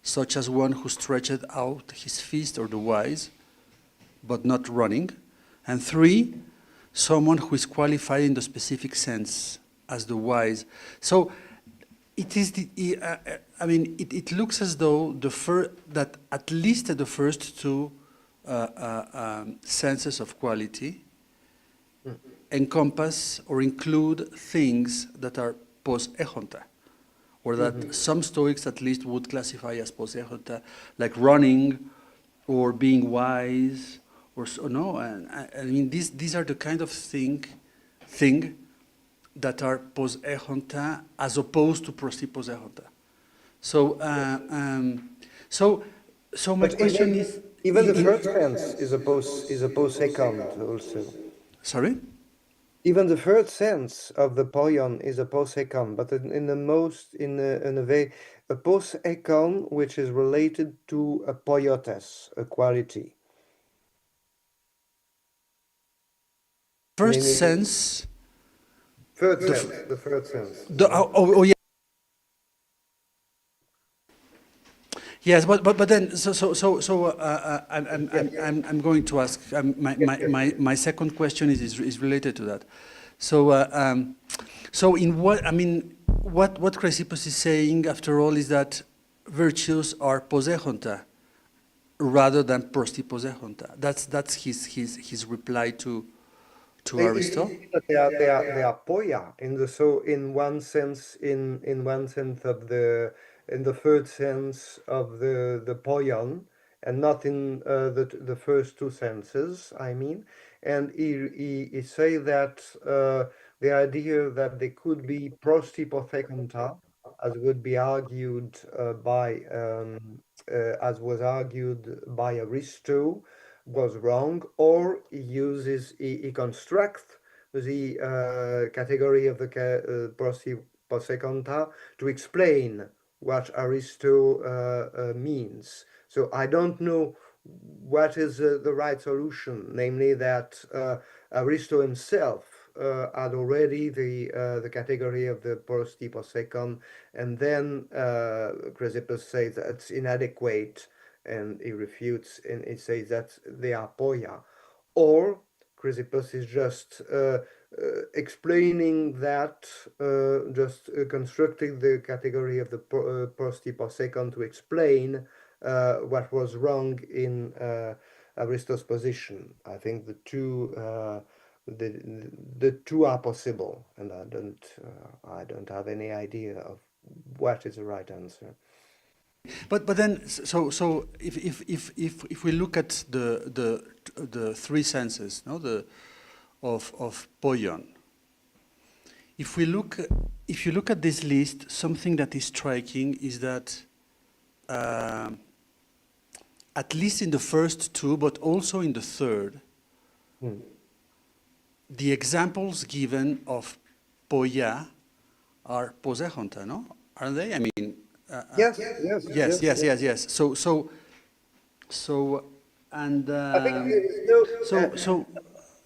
such as one who stretched out his fist or the wise, but not running. And 3, someone who is qualified in the specific sense as the wise. So it is I mean, it looks as though that at least the first 2 senses of quality encompass or include things that are post-echonta, or that some Stoics at least would classify as post-echonta, like running or being wise, or so, no. And I mean, these are the kind of thing that are post-echonta as opposed to post-echonta. So, so my But question is, even the first sense is a post-second also. sorry? Even the third sense of the poion is a post-econ, but in a way, a post-econ which is related to a poiotes, a quality. First Namely, sense, the third sense. oh yeah. Yes, but then I'm going to ask my second question is related to that. So in what I mean, what Chrysippus is saying after all is that virtues are posechonta rather than prostiposechonta. That's his reply to Aristotle. They are poia in one sense of in the third sense of the poion, and not in the first 2 senses, I mean. And he say that the idea that they could be prostipothecanta, as would be argued as was argued by Aristo, was wrong, or he constructs the category of the proseconta to explain what Aristo means. So I don't know what is the right solution, namely that Aristo himself had already the category of the prostiposecon, and then Chrysippus says that it's inadequate, and he refutes and he says that they are poia. Or Chrysippus is just explaining that, just constructing the category of the prostiposecon to explain what was wrong in Aristo's position. I think the two are possible, and I don't have any idea of what is the right answer. But then so if we look at the 3 senses, no, of poion. If you look at this list, something that is striking is that at least in the first 2, but also in the third, the examples given of poia are posechonta, no? Aren't they? I mean, yes. So, and I think there is no.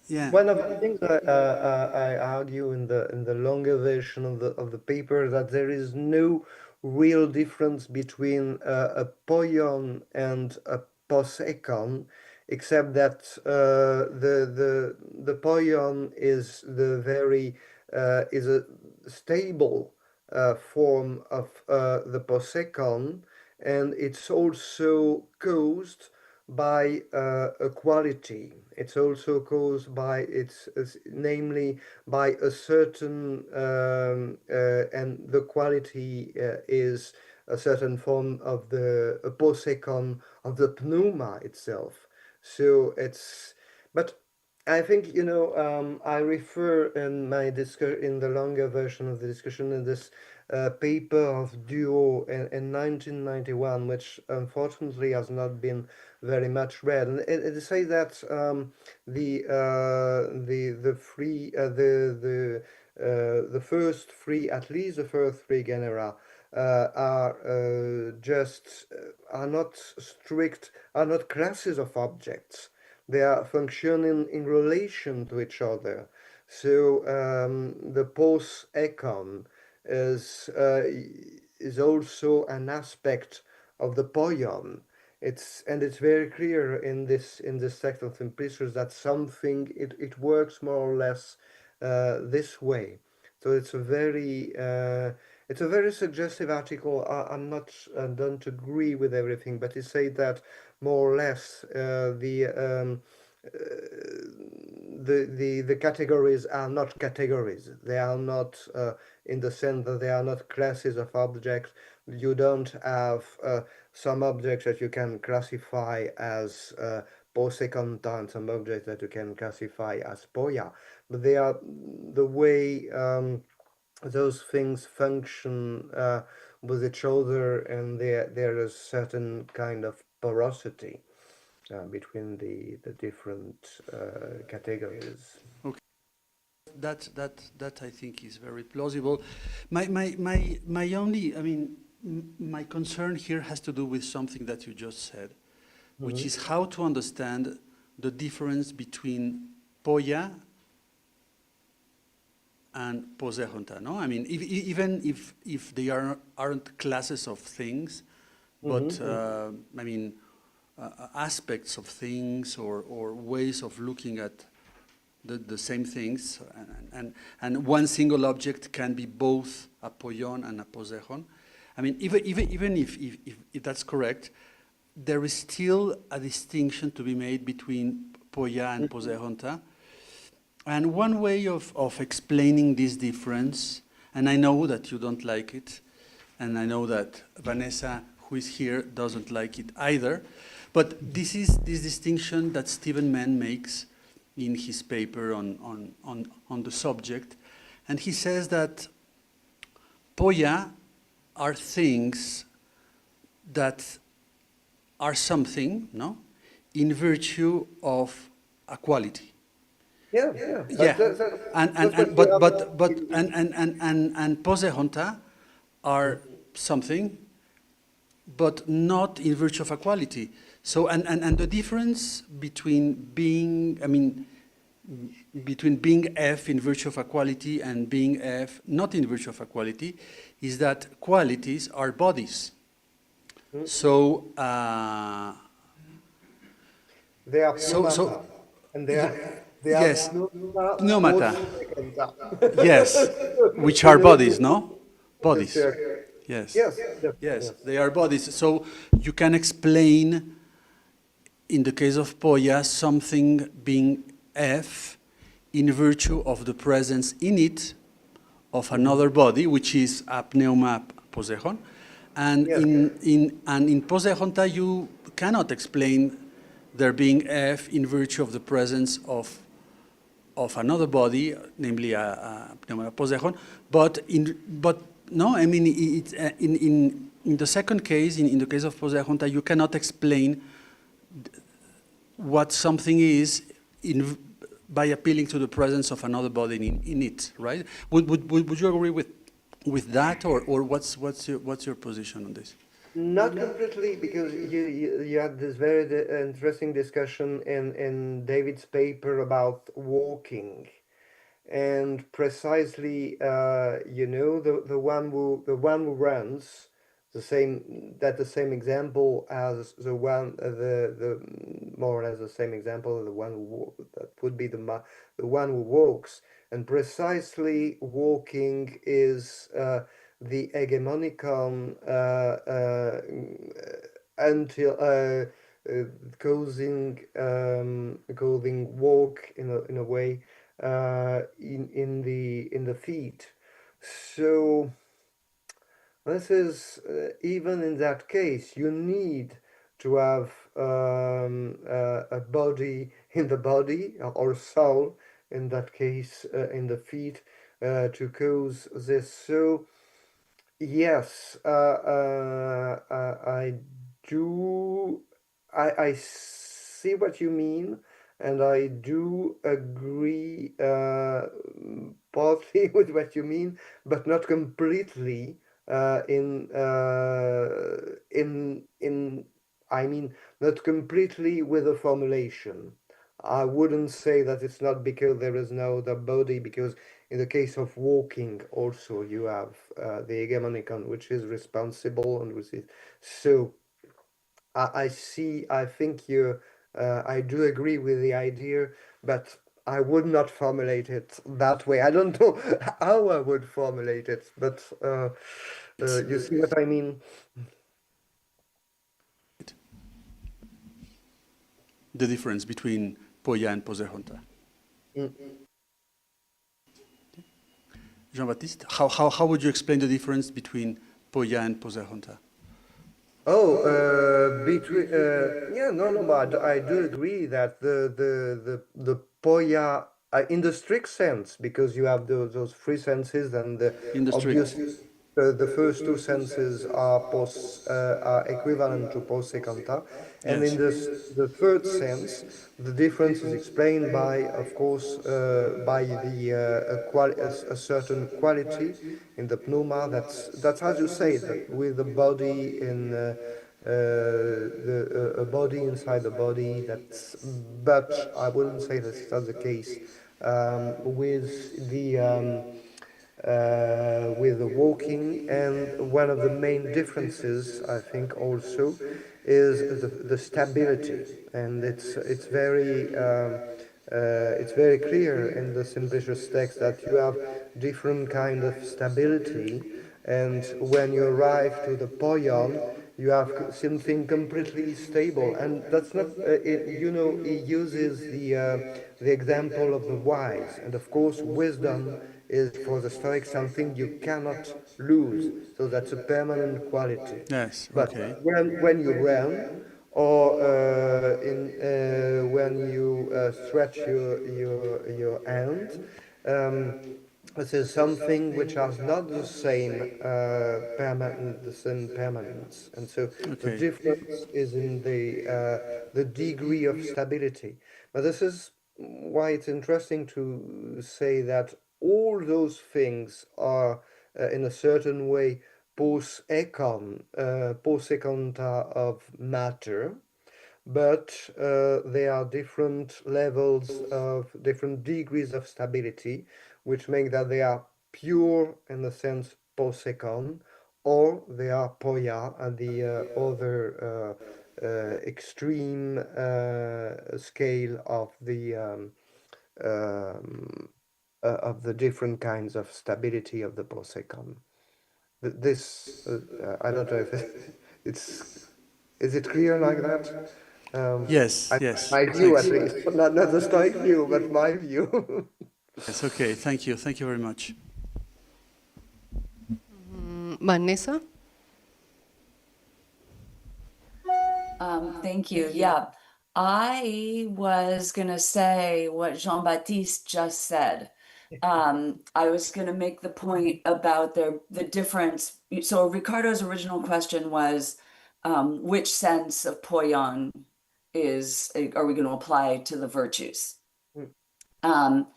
yeah. One of the things I argue in the longer version of the paper, that there is no real difference between a poion and a posecon, except that the poion is is a stable form of the posecon, and it's also caused by a quality. It's also caused by namely by a certain and the quality is a certain form of the posecon of the pneuma itself. So but I think I refer in my in the longer version of the discussion in this paper of Duo in 1991, which unfortunately has not been very much read, and it say that the first 3, at least the first 3 genera, are not strict, are not classes of objects. They are functioning in relation to each other. So the post econ is is also an aspect of the poion. It's very clear in this text of Simplicius that something it works more or less this way. So it's a very suggestive article. I'm not don't agree with everything, but it say that more or less the categories are not categories. They are not in the sense that they are not classes of objects. You don't have some objects that you can classify as poseconta and some objects that you can classify as poia. But they are the way those things function with each other, and there is certain kind of porosity between the different categories. Okay. That I think is very plausible. My only, I mean, my concern here has to do with something that you just said, which is how to understand the difference between poia and poseronta, no? I mean, even if they aren't classes of things, but I mean, aspects of things or ways of looking at the same things, and one single object can be both a poion and a poseron. I mean, even if that's correct, there is still a distinction to be made between poia and poseronta. And one way of explaining this difference, and I know that you don't like it, and I know that Vanessa, who is here, doesn't like it either, but this is this distinction that Stephen Mann makes in his paper on the subject. And he says that poia are things that are something, no, in virtue of a quality. Yeah, Yeah, that's what we have. and poseronta are something, but not in virtue of a quality. So and the difference between being, I mean, between being F in virtue of a quality and being F not in virtue of a quality is that qualities are bodies. So They are so pneumata, and they are yes, pneumata pneumata. poseconta. Yes, which You are know, bodies, no? yes, Bodies. yeah. Yes. Yes, definitely, Yes, yes. they are bodies. So you can explain, in the case of poia, something being F in virtue of the presence in it of another body, which is a pneuma poseron. And Yes, in poseronta, you cannot explain there being F in virtue of the presence of another body, namely a pneuma poseron. But no, I mean, in the second case, in the case of poseronta, you cannot explain what something is by appealing to the presence of another body in it, right? Would you agree with that, or what's your position on this? not completely, because you had this very interesting discussion in David's paper about walking. And precisely, the one who runs the same example as the one the more or less the same example as the one that would be the one who walks, and precisely walking is the hegemonicon until causing walk in a way in the feet. So this is even in that case, you need to have a body in the body, or soul in that case in the feet to cause this. So yes, I do. I see what you mean, and I do agree partly with what you mean, but not completely. In I mean, not completely with the formulation. I wouldn't say that it's not because there is no other body, because in the case of walking, also you have the hegemonicon, which is responsible and which is so. I see. I think you. I do agree with the idea, but I would not formulate it that way. I don't know how I would formulate it, but you see what I mean? The difference between Poya and Pose Junta. Mm. Jean-Baptiste, how would you explain the difference between Poya and Pose Junta? Oh, between yeah, no, no, but I do agree that the poya in the strict sense, because you have those three senses, and the In the strict. obvious the first two senses are are equivalent to post secanta, and Yes. in this the third sense, the difference is explained by, of course, by the a certain quality in the pneuma. That's as you say, that with the body in a body inside the body. That's, but I wouldn't say that's the case with the walking. And one of the main differences, I think, also is the stability, and it's very clear in the simplicious text that you have different kind of stability, and when you arrive to the poion, you have something completely stable, and that's not. You know, he uses the example of the wise, and of course, wisdom is for the Stoic something you cannot lose. So that's a permanent quality. Yes. But Okay. when you run, or when you stretch your hand, um, this is something which has not the same permanence, and so the Okay. difference is in the degree of stability. But this is why it's interesting to say that all those things are in a certain way post seconda of matter, but there are different levels of different degrees of stability, which make that they are pure in the sense posecon, or they are poia at the other extreme scale um, of the different kinds of stability of the posecon. This I don't know if it's is it clear like that? Yes. I, Yes. my view, Thanks. at least, not the Stoic view, but my view. Yes. Okay. Thank you. Thank you very much. Vanessa? Thank you. Yeah. I was gonna say what Jean-Baptiste just said. I was gonna make the point about the difference. So Ricardo's original question was, which sense of poion are we gonna apply to the virtues? Um,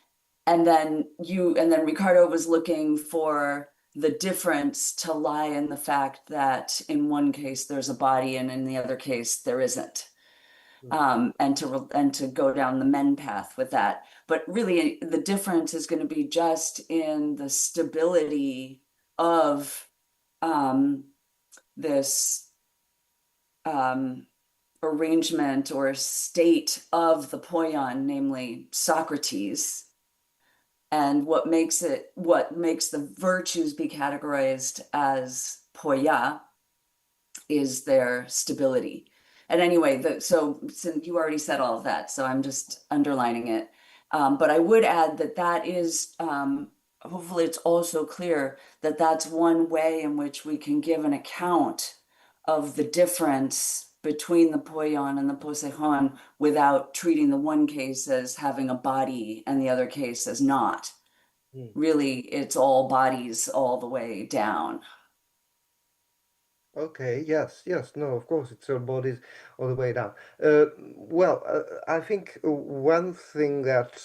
and then Ricardo was looking for the difference to lie in the fact that in one case there's a body and in the other case there isn't. And to go down the men path with that. But really the difference is going to be just in the stability of this arrangement or state of the poion, namely Socrates, and what makes the virtues be categorized as poia is their stability. And anyway, so since you already said all of that, so I'm just underlining it. But I would add that is, hopefully it's also clear that that's one way in which we can give an account of the difference between the poion and the poseion without treating the one case as having a body and the other case as not. Really, it's all bodies all the way down. Okay, yes, yes, no, of course, it's our bodies all the way down. Well, I think one thing that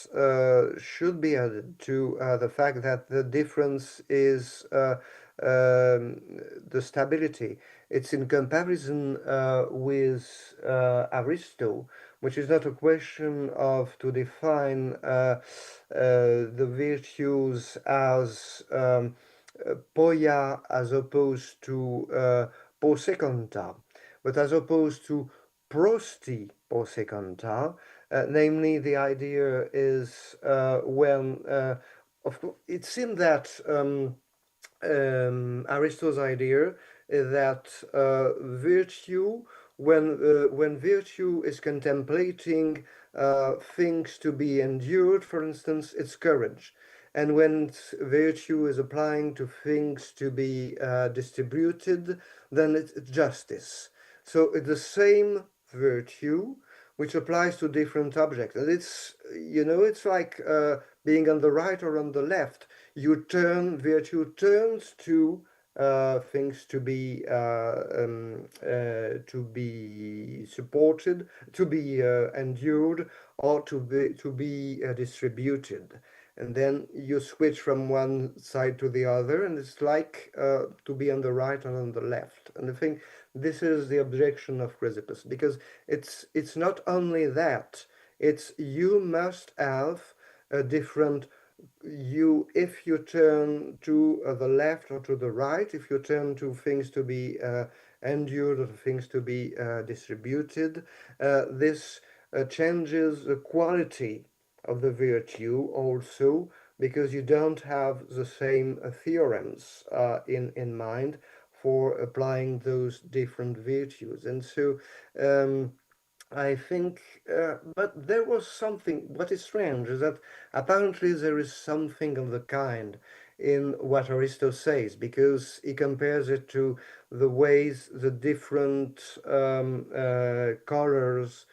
should be added to the fact that the difference is the stability. It's in comparison with Aristo, which is not a question of to define the virtues as poia as opposed to poseconta, but as opposed to prosti poseconta, namely the idea is when, of course, it seemed that Aristotle's idea is that virtue, when virtue is contemplating things to be endured, for instance, it's courage. And when virtue is applying to things to be distributed, then it's justice. So it's the same virtue which applies to different objects. And it's, it's like being on the right or on the left. Virtue turns to things to be supported, to be endured, or to be distributed. And then you switch from one side to the other, and it's like to be on the right and on the left. And I think this is the objection of Chrysippus, because it's not only that, it's you must have a different if you turn to the left or to the right, if you turn to things to be endured or things to be distributed, this changes the quality of the virtue also, because you don't have the same theorems in mind for applying those different virtues. And so I think, but there was something, what is strange is that apparently there is something of the kind in what Aristotle says, because he compares it to the ways the different colors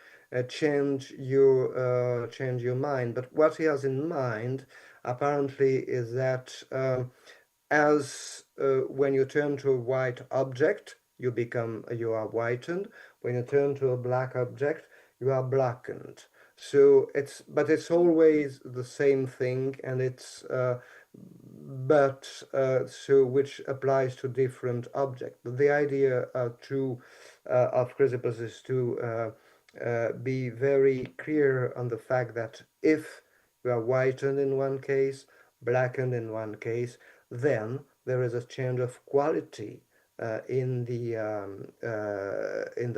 change your mind. But what he has in mind, apparently, is that as when you turn to a white object, you are whitened. When you turn to a black object, you are blackened. So but it's always the same thing, and it's so which applies to different objects. But the idea of Chrysippus is to be very clear on the fact that if you are whitened in one case, blackened in one case, then there is a change of quality in the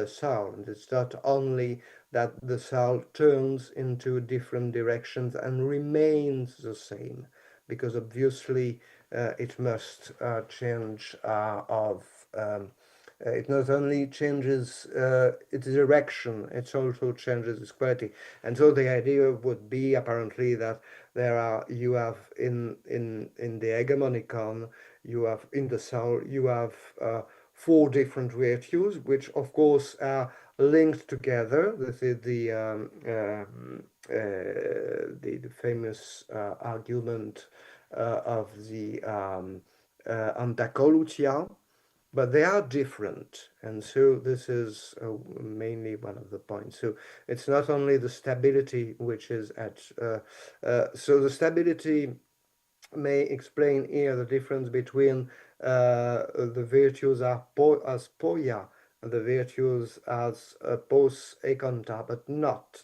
sound. It's not only that the sound turns into different directions and remains the same, because obviously it must change it not only changes its direction, it also changes its quality. And so the idea would be apparently that you have in the hegemonicon, you have in the soul, you have 4 different virtues, which of course are linked together. This is the famous argument of the Antacolutia, but they are different, and so this is mainly one of the points. So it's not only the stability which is at so the stability may explain here the difference between the virtues as poia and the virtues as pos econta, but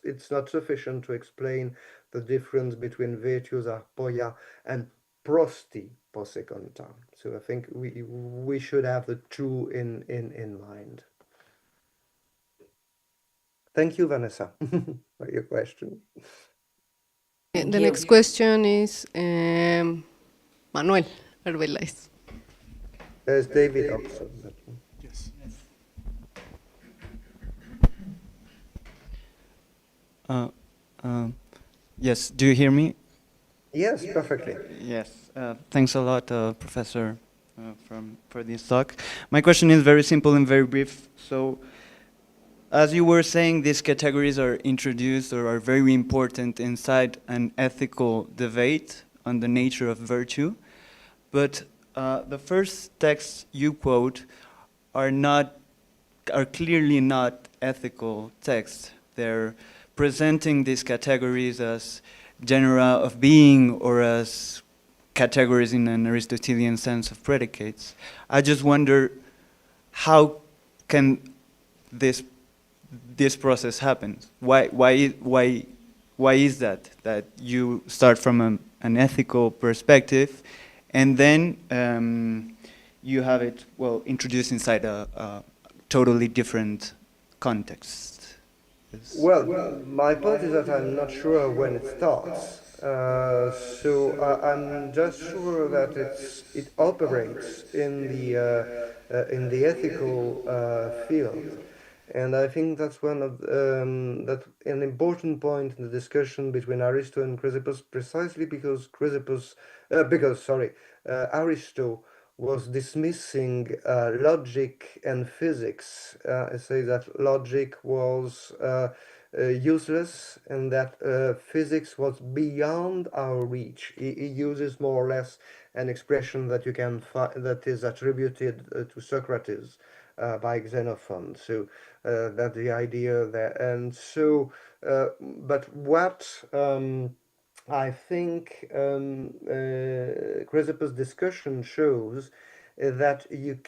it's not sufficient to explain the difference between virtues as poia and prosti poseconta. So I think we should have the two in mind. Thank you, Vanessa, for your question. The next question is Manuel Arbeláez. There's David also. Yes. Yes, do you hear me? Yes, perfectly. Yes, thanks a lot, Professor, for this talk. My question is very simple and very brief. So, as you were saying, these categories are introduced or are very important inside an ethical debate on the nature of virtue. But the first texts you quote are clearly not ethical texts. They're presenting these categories as genera of being or as categories in an Aristotelian sense of predicates. I just wonder, how can this this process happens? Why is that? That you start from an ethical perspective, and then you have it introduced inside a totally different context. Well, my point is that I'm not sure when it starts. I'm just sure that it operates in the ethical field, and I think that's one of that an important point in the discussion between Aristo and Chrysippus, precisely because Aristo was dismissing logic and physics. I say that logic was useless and that physics was beyond our reach. He uses more or less an expression that you can that is attributed to Socrates by Xenophon. So that's the idea there. And so, but what I think Chrysippus' discussion shows that you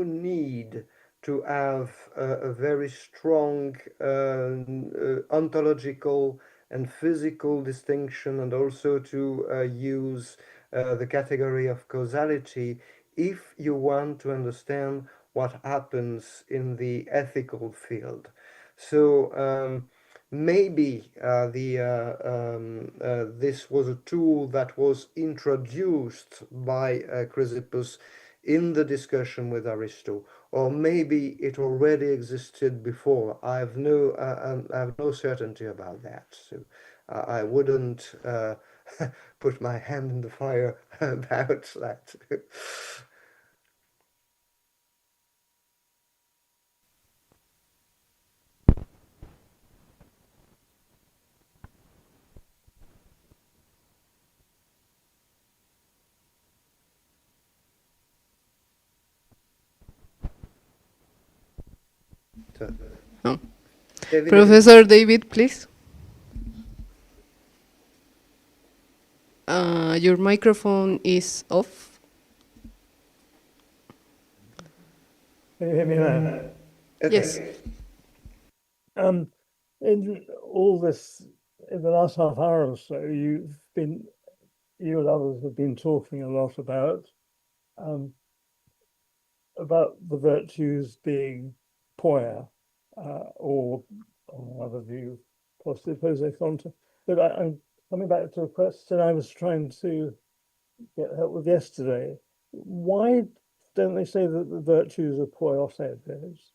need to have a very strong ontological and physical distinction, and also to use the category of causality if you want to understand what happens in the ethical field. So maybe this was a tool that was introduced by Chrysippus in the discussion with Aristo, or maybe it already existed before. I have no certainty about that. So I wouldn't put my hand in the fire about that. So, Oh. David, Professor David, please. Your microphone is off. Can you hear me now? okay. Yes. In all this, in the last half hour or so, you and others have been talking a lot about the virtues being poia, or another view, positive pose contra. But I'm coming back to a question I was trying to get help with yesterday. Why don't they say that the virtues are poioses?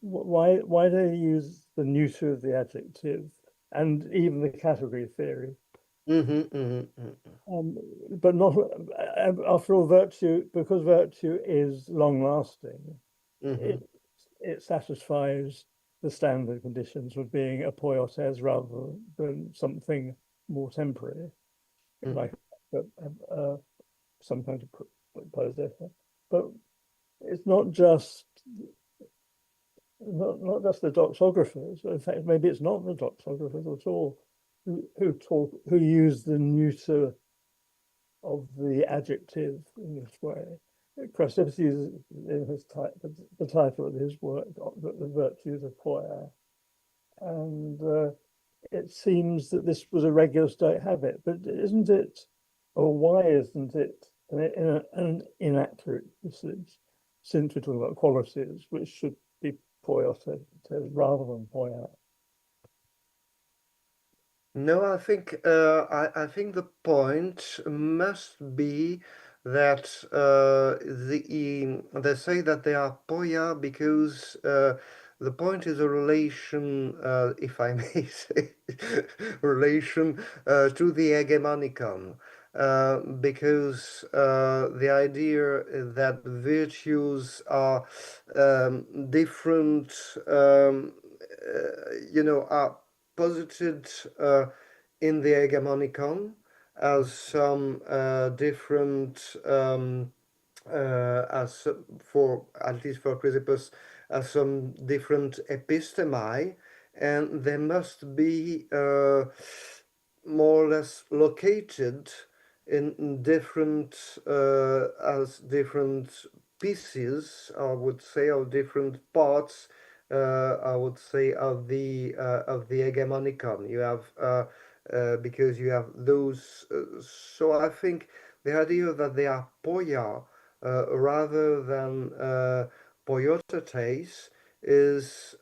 Why do they use the neuter of the adjective and even the category theory? But not after all, virtue, because virtue is long lasting, it satisfies the standard conditions of being a poioses rather than something more temporary, like some kind of possession. But it's not just the doxographers. In fact, maybe it's not the doxographers at all who use the neuter of the adjective in this way. Chrysippus uses in his the title of his work, the virtues of poia, and it seems that this was a regular Stoic habit. But isn't it, or why isn't it an inaccurate usage? Since we're talking about qualities, which should be poioses rather than poia. No, I think the point must be that they say that they are poia because the point is a relation, if I may say, relation to the hegemonicon. Because the idea that virtues are different, are posited in the hegemonicon as some different, as for at least for Chrysippus, as some different epistemae, and they must be more or less located in different as different pieces, I would say, or different parts I would say, of the hegemonicon. You have because you have those. So I think the idea that they are poia rather than poiotates is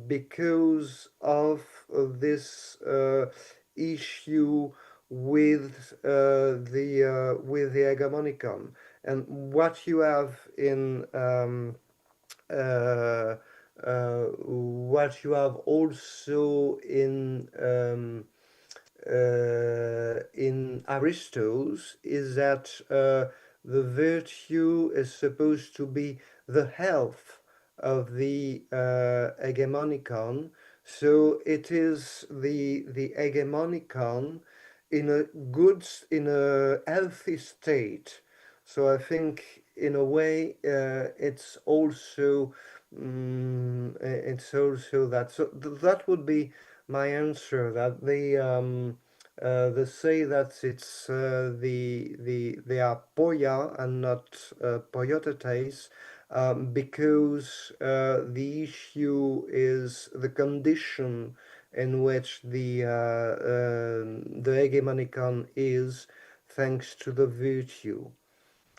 because of this issue with the hegemonicon, and what you have in what you have also in Aristotle's is that the virtue is supposed to be the health of the hegemonicon. So it is the hegemonicon in a healthy state. So I think in a way it's also that. So that would be my answer. That they say that it's they are poia and not poiotates, because the issue is the condition in which the hegemonicon is, thanks to the virtue.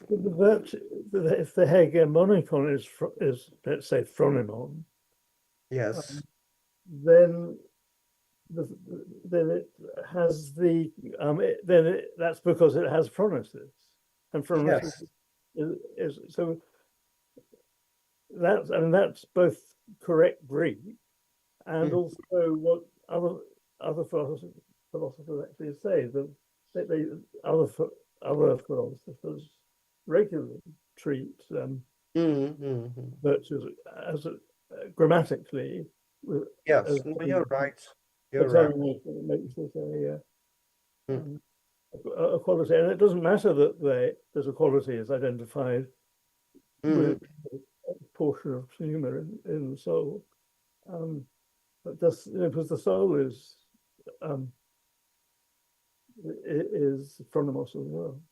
But the virtue, if the hegemonicon is let's say phronimon, Yes. then then it has that's because it has phronesis, and phronesis Yes. is so that's both correct Greek and also what other philosophers actually say, that other philosophers regularly treat virtues as grammatically Yes. as No, you're right. the You're right. termination that makes it a quality, and it doesn't matter that there's a quality is identified with a portion of pneuma in the soul, but just because the soul is phronimos as well.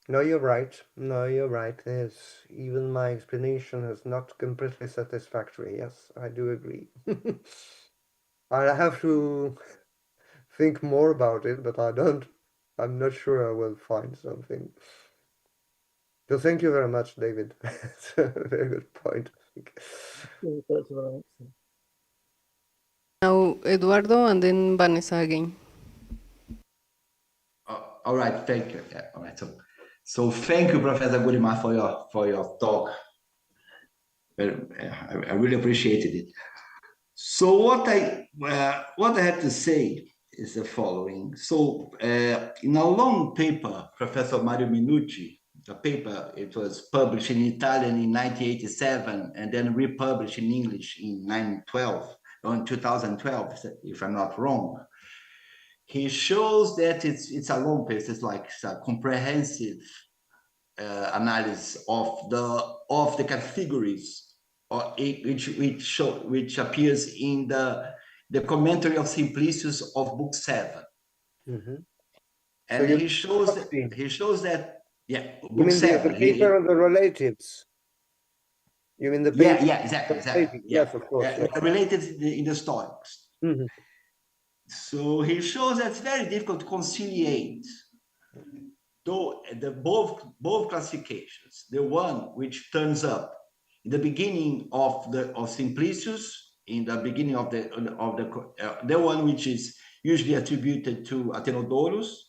No, you're right. No, you're right. Yes, even my explanation is not completely satisfactory. Yes, I do agree. I have to think more about it, but I'm not sure I will find something. So thank you very much, David. It's a very good point. That's what I answer. Now Eduardo and then Vanessa again. All right, thank you. Yeah, all right. So thank you, Professor Gourinat, for your talk. I really appreciated it. So what I have to say is the following. So in a long paper, Professor Mario Minucci, the paper, it was published in Italian in 1987 and then republished in English in 2012, if I'm not wrong. He shows that it's a long paper. It's like a comprehensive analysis of the categories, which appears in the commentary of Simplicius of Book 7. And So he shows that you mean 7. the paper and the relatives? You mean the paper? Yeah, exactly. Yes, of course. Related in the Stoics. So he shows that it's very difficult to conciliate both classifications. The one which turns up in the beginning of Simplicius, in the beginning of the one which is usually attributed to Athenodorus,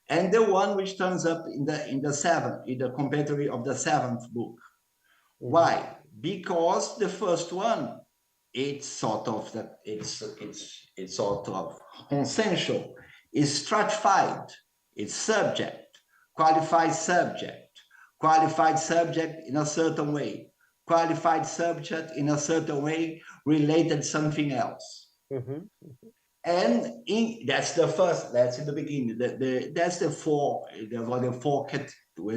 and the one which turns up in the commentary of the 7th book. Why? Because the first one, it's sort of consensual, it's stratified, it's subject, qualified subject in a certain way, qualified subject in a certain way, related something else. And that's the first, that's in the beginning. That's the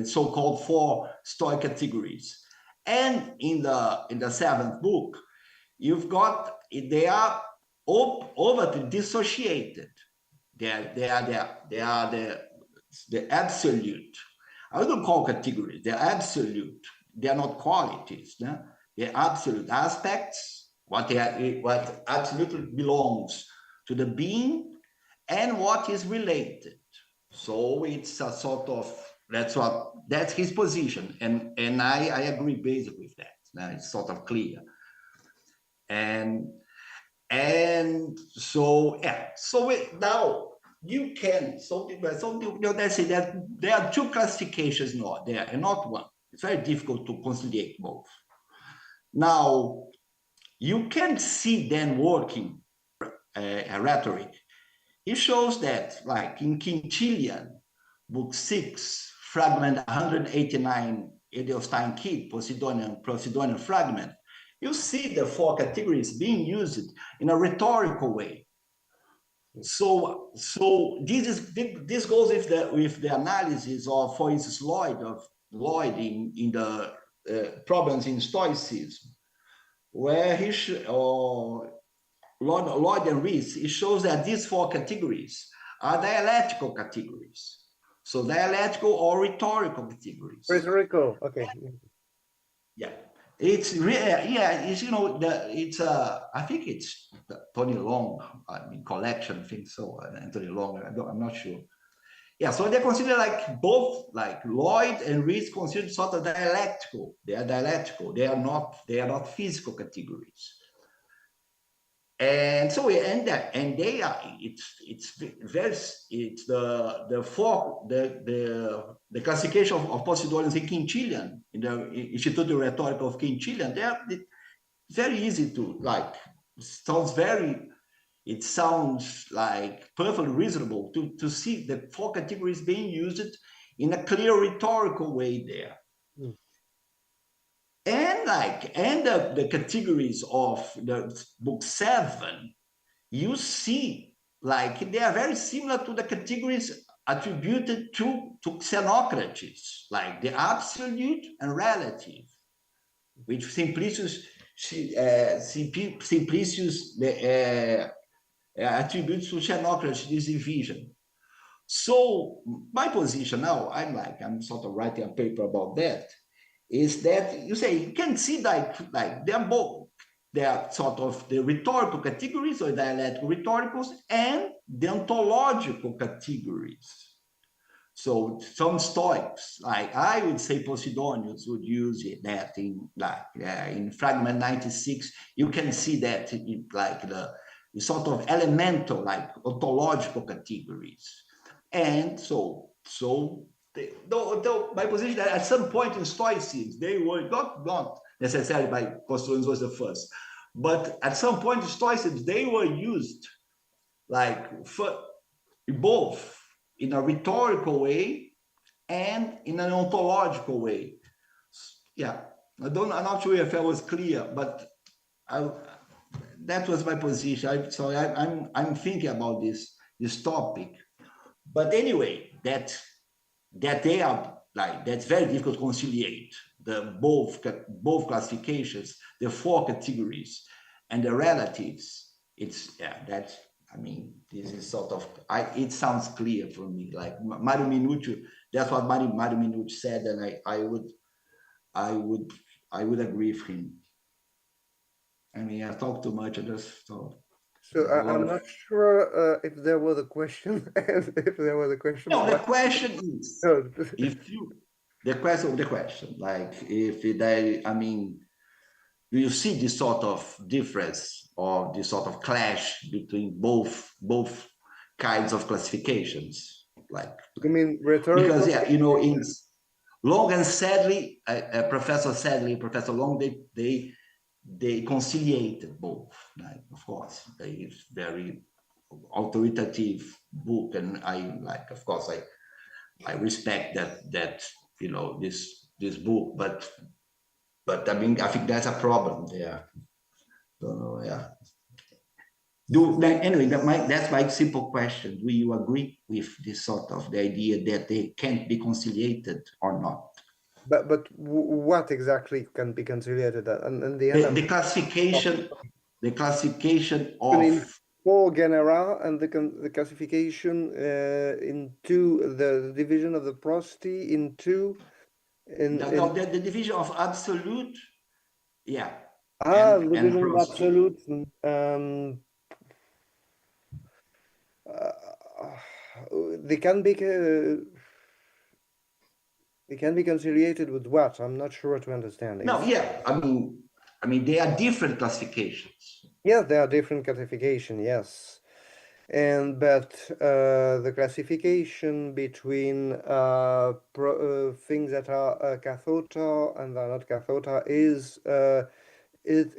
so-called four Stoic categories. And in the 7th book, you've got, they are overtly dissociated. They are the absolute. I don't call categories, they're absolute. They are not qualities. No? the absolute aspects, what absolutely belongs to the being, and what is related. So it's a sort of, that's his position, and I agree basically with that. Now it's sort of clear, and so yeah. So now you can let's say that there are two classifications not there and not one. It's very difficult to conciliate both. Now you can see them working a rhetoric. It shows that, like in Quintilian, book 6, fragment 189, Edelstein Kid, Posidonian fragment, you see the four categories being used in a rhetorical way. So this goes with the analysis of, for instance, Lloyd in the problems in Stoicism, where Lloyd and Rees, it shows that these four categories are dialectical categories. So dialectical or rhetorical categories. Rhetorical, okay. Yeah, it's really, yeah, it's, I think it's Tony Long, collection, I think so, Anthony Long, I'm not sure. Yeah, so they consider like both, like Lloyd and Rees considered sort of dialectical. They are dialectical. They are not physical categories. And so they are, it's the classification of Posidonians in Quintilian, in the Institute of Rhetoric of Quintilian. They are very easy to like. It sounds like perfectly reasonable to see the four categories being used in a clear rhetorical way there. Mm. And the categories of the book 7, you see like they are very similar to the categories attributed to Xenocrates, like the absolute and relative, which Simplicius attributes to Xenocrates, this division. So my position now, I'm sort of writing a paper about that, is that you can see like they're both, they are sort of the rhetorical categories or dialectical rhetoricals and the ontological categories. So some Stoics, like I would say Posidonius would use that in fragment 96, you can see that in like the sort of elemental, like ontological categories. And so my position that at some point in Stoicism, they were not necessarily by Posidonius was the first, but at some point in Stoicism, they were used like for both in a rhetorical way and in an ontological way. Yeah, I'm not sure if I was clear, but that was my position. So I'm thinking about this topic. But anyway, that they are like, that's very difficult to conciliate the both classifications, the four categories and the relatives. It's that's, this is sort of, it sounds clear for me. Like Mario Minucci, that's what Mario Minucci said, and I would agree with him. I talk too much. I just thought. So I'm not sure if there was a question. If there was a question. No, the question is, the question, like if do you see this sort of difference or this sort of clash between both kinds of classifications? Like, you mean rhetorical? Because in Long and Sadly, Professor Long, they conciliated both. Like, of course, it's very authoritative book, and of course, I respect that this book, but I think that's a problem there. So yeah. Anyway, that's my simple question. Do you agree with this sort of the idea that they can't be conciliated or not? But what exactly can be conciliated? And the classification of four genera and the classification into the division of the prosody into the division of absolute Yeah. The And different prosody. absolutes. They can be conciliated with what? I'm not sure to understand. No, yeah. I mean, they are different classifications. Yes, there are different classification, yes. But the classification between things that are cathota and are not cathota is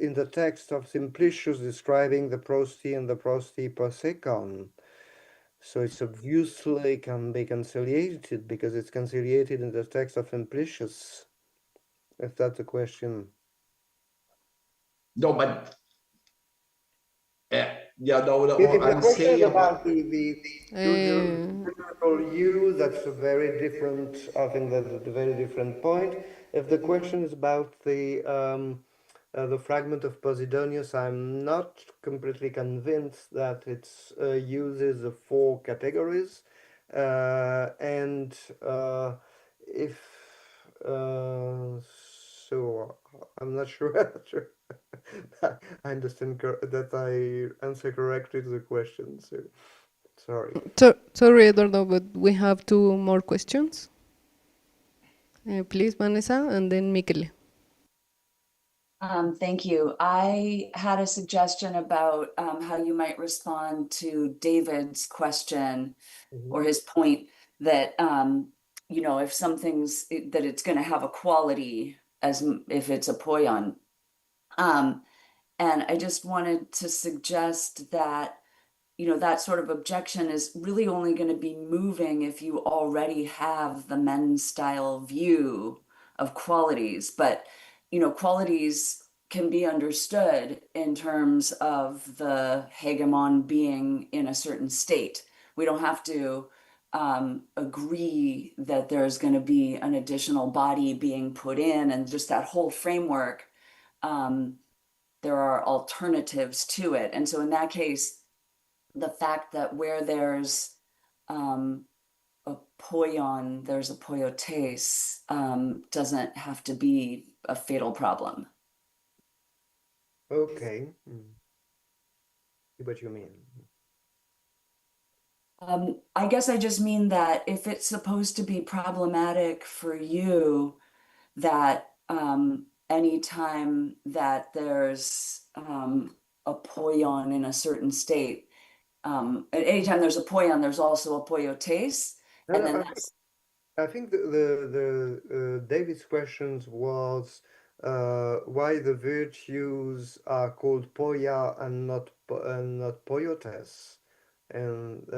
in the text of Simplicius describing the prosody and the prosody per second. So it's obviously can be conciliated because it's conciliated in the text of Simplicius, if that's a question. No, but yeah, no, If the I'm question is saying about about the usual use, that's a very different, I think that's a very different point. If the question is about the fragment of Posidonius, I'm not completely convinced that it uses the four categories. And if so, I'm not sure. I understand that I answer correctly to the question. So sorry. So, sorry, Eduardo, but we have two more questions. Please, Vanessa, and then Michele. Thank you. I had a suggestion about how you might respond to David's question or his point that, you know, if something's that it's going to have a quality as if it's a poion. And I just wanted to suggest that, you know, that sort of objection is really only going to be moving if you already have the men's style view of qualities. But, you know, qualities can be understood in terms of the hegemon being in a certain state. We don't have to agree that there's going to be an additional body being put in and just that whole framework. There are alternatives to it. And so in that case, the fact that where there's a poion, there's a poiotes, doesn't have to be a fatal problem. Okay. See what you mean. I guess I just mean that if it's supposed to be problematic for you, that anytime that there's a poion in a certain state, anytime there's a poion, there's also a poiotes, No, and no, then that's I think the David's questions was why the virtues are called poia and not poiotes, and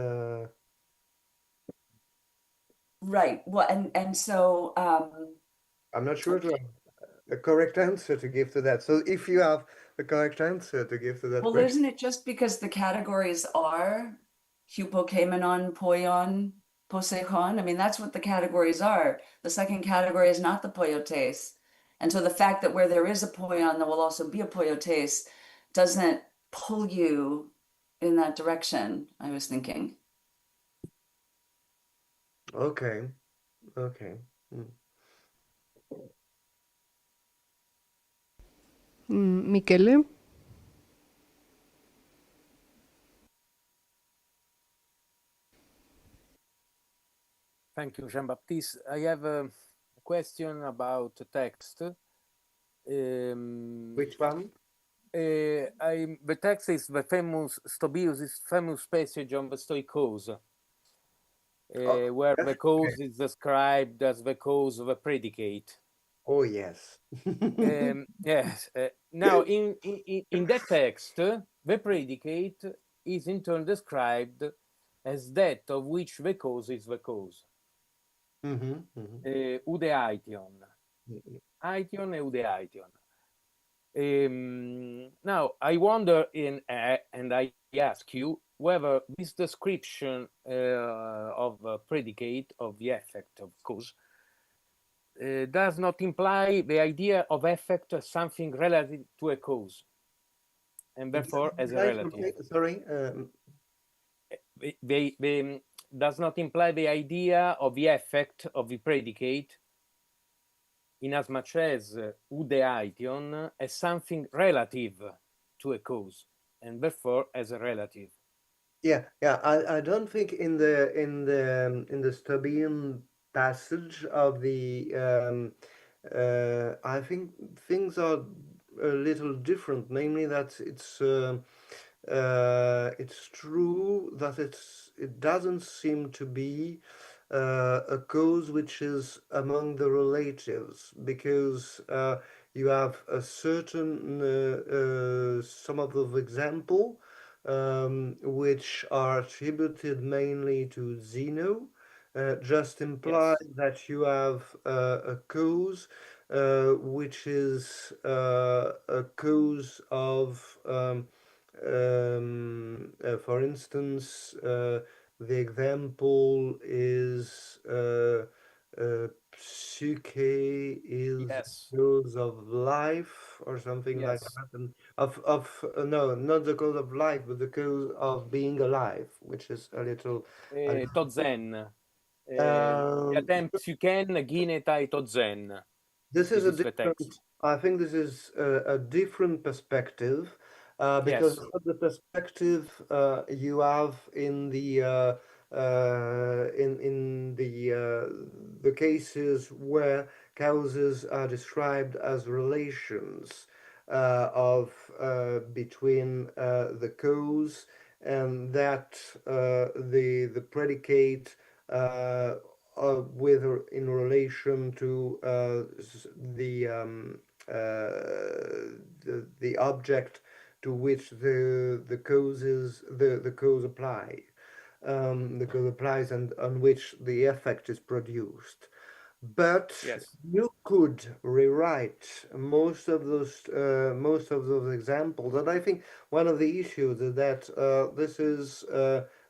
right. Well, and so I'm not sure to have a correct answer to give to that. So if you have a correct answer to give to that well, question, isn't it just because the categories are hypokemenon, poion, poseichon? I mean, that's what the categories are. The second category is not the poiotes. And so the fact that where there is a poion, there will also be a poiotes doesn't pull you in that direction, I was thinking. okay. Michele. Thank you, Jean-Baptiste. I have a question about text. Which one? The text is the famous Stobius' famous passage on the Stoicos, where yes, the cause is described as the cause of a predicate. Oh yes. Yes. Now, in that text, the predicate is in turn described as that of which the cause is the cause. Udeaition. Aition e udeaition. Now, I wonder, and I ask you, whether this description of predicate, of the effect of cause, does not imply the idea of effect as something relative to a cause, and therefore as a relative. Sorry. They does not imply the idea of the effect of the predicate in as much as echon as something relative to a cause, and therefore as a relative. Yeah, yeah. I don't think in the Stoican passage of the I think things are a little different. Namely, that it's true that it doesn't seem to be a cause which is among the relatives, because you have a certain some of those example which are attributed mainly to Zeno, just imply Yes, that you have a cause which is a cause of, for instance, the example is psyche is yes, cause of life or something like yes. that, and no, not the cause of life, but the cause of being alive, which is a little. To zen. Um, Diatem psychen ginetai to zen. This is This a is the different, text. I think this is a different perspective, because Yes, it's not the perspective you have in the cases where causes are described as relations of between the cause, and that the predicate uh, with in relation to the object to which the cause apply, the cause applies, and on which the effect is produced. But yes, you could rewrite most of those examples, and I think one of the issues is that this is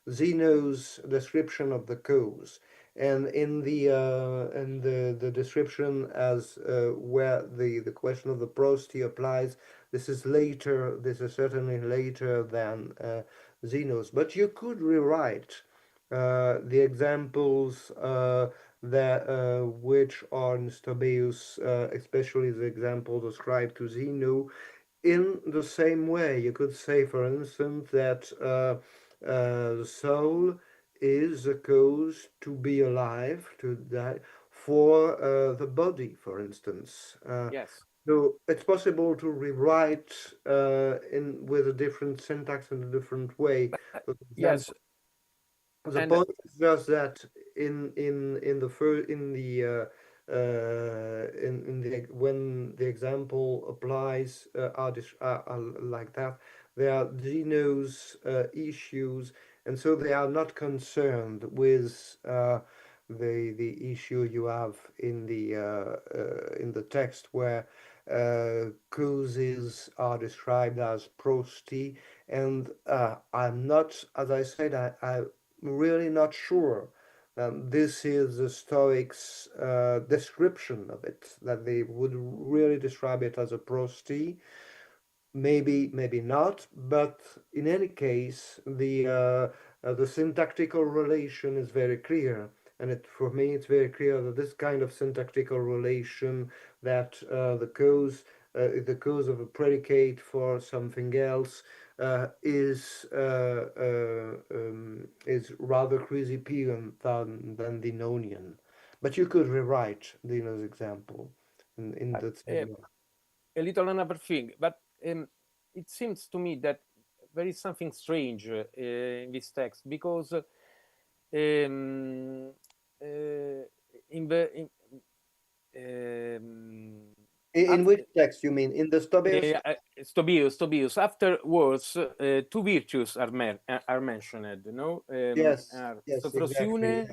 Zeno's description of the cause, and in the description as where the question of the prosody applies, this is later. This is certainly later than Zeno's, but you could rewrite the examples that which are in Stobaeus, especially the examples ascribed to Zeno, in the same way. You could say, for instance, that the soul is a cause to be alive, to die, for the body, for instance. yes. So it's possible to rewrite in with a different syntax in a different way. For Yes, example, the and point is just that in the first in the when the example applies are like that, there are Zeno's issues, and so they are not concerned with the issue you have in the text where causes are described as prosody, and I'm not, as I said, I'm really not sure that this is the Stoics' description of it, that they would really describe it as a prosody. Maybe, maybe not, but in any case, the syntactical relation is very clear, and for me, it's very clear that this kind of syntactical relation, that the cause of a predicate for something else, is rather Chrysippus than Denonian. But you could rewrite Dino's example in the same way. a little another thing, but it seems to me that there is something strange in this text, because in the In which text you mean? In the Stobaeus? Stobius. Afterwards, two virtues are mentioned. No, Yes, are yes, exactly. sophrosune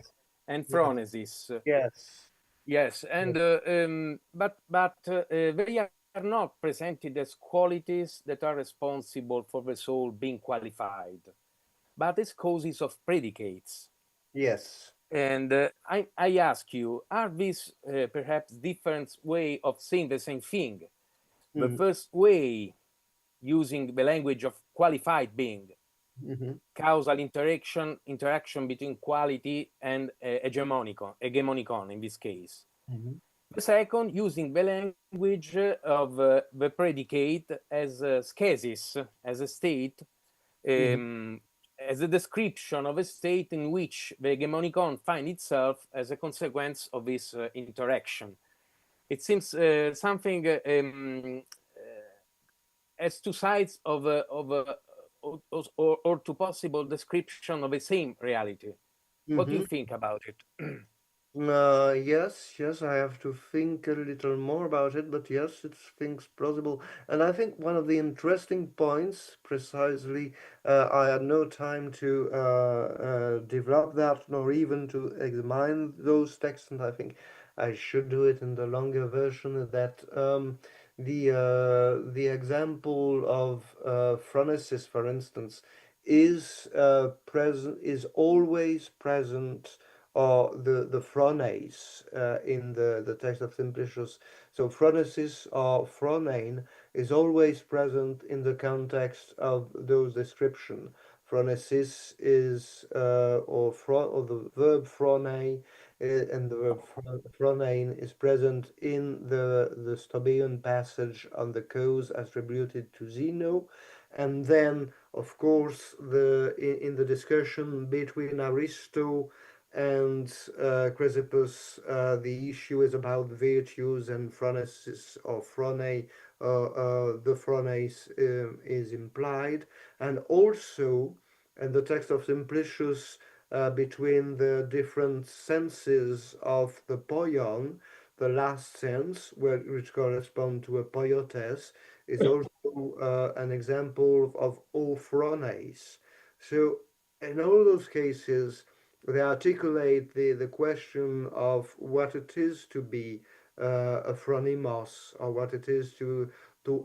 and Yes, phronesis. yes, Yes, and but they are not presented as qualities that are responsible for the soul being qualified, but as causes of predicates. yes. And I ask you, are these perhaps different way of saying the same thing? The Mm-hmm. first way, using the language of qualified being, Mm-hmm. causal interaction between quality and hegemonicon in this case. Mm-hmm. The second, using the language of the predicate as a scasis, as a state, as a description of a state in which the hegemonicon finds itself as a consequence of this interaction. It seems something as two sides of or two possible description of the same reality. What do you think about it? Yes, I have to think a little more about it, but yes, it seems plausible. And I think one of the interesting points, precisely, I had no time to develop that, nor even to examine those texts, and I think I should do it in the longer version, that the example of phronesis, for instance, is is always present, or the phrones in the text of Simplicius. So phronesis or phronein is always present in the context of those descriptions. Phronesis is or the verb phronei and the verb phronein is present in the Stoic passage on the cause attributed to Zeno, and then of course in the discussion between Aristo and Chrysippus, the issue is about virtues, and phronesis or phronei, the phrones is implied, and also in the text of Simplicius, between the different senses of the poion, the last sense, which corresponds to a poiotes, is also an example of o phrones. So in all those cases, they articulate the question of what it is to be a phronimos, or what it is to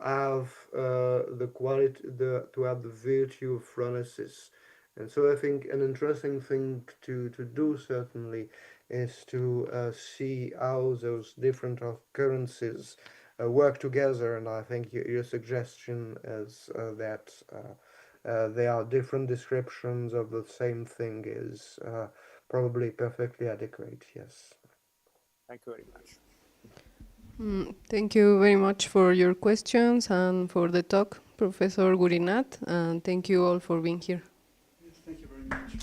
have the quality, to have the virtue of phronesis. And so I think an interesting thing to do certainly is to see how those different occurrences work together. And I think your suggestion is that they are different descriptions of the same thing is probably perfectly adequate, yes. Thank you very much. Thank you very much for your questions and for the talk, Professor Gourinat, and thank you all for being here. Yes, thank you very much.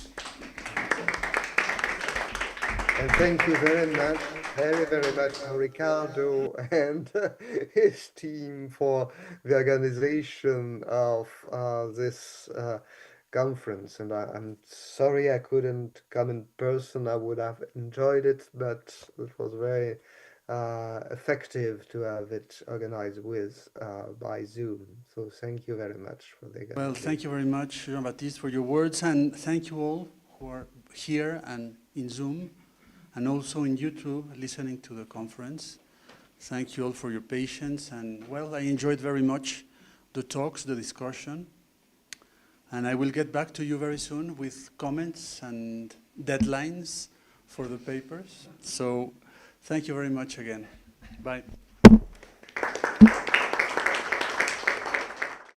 And thank you very much, very much, Ricardo and his team for the organization of this conference. And I'm sorry I couldn't come in person. I would have enjoyed it, but it was very effective to have it organized by Zoom. So thank you very much for the organization. Well, thank you very much, Jean-Baptiste, for your words, and thank you all who are here and in Zoom, and also in YouTube, listening to the conference. Thank you all for your patience, and well, I enjoyed very much the talks, the discussion, and I will get back to you very soon with comments and deadlines for the papers. So thank you very much again. Bye.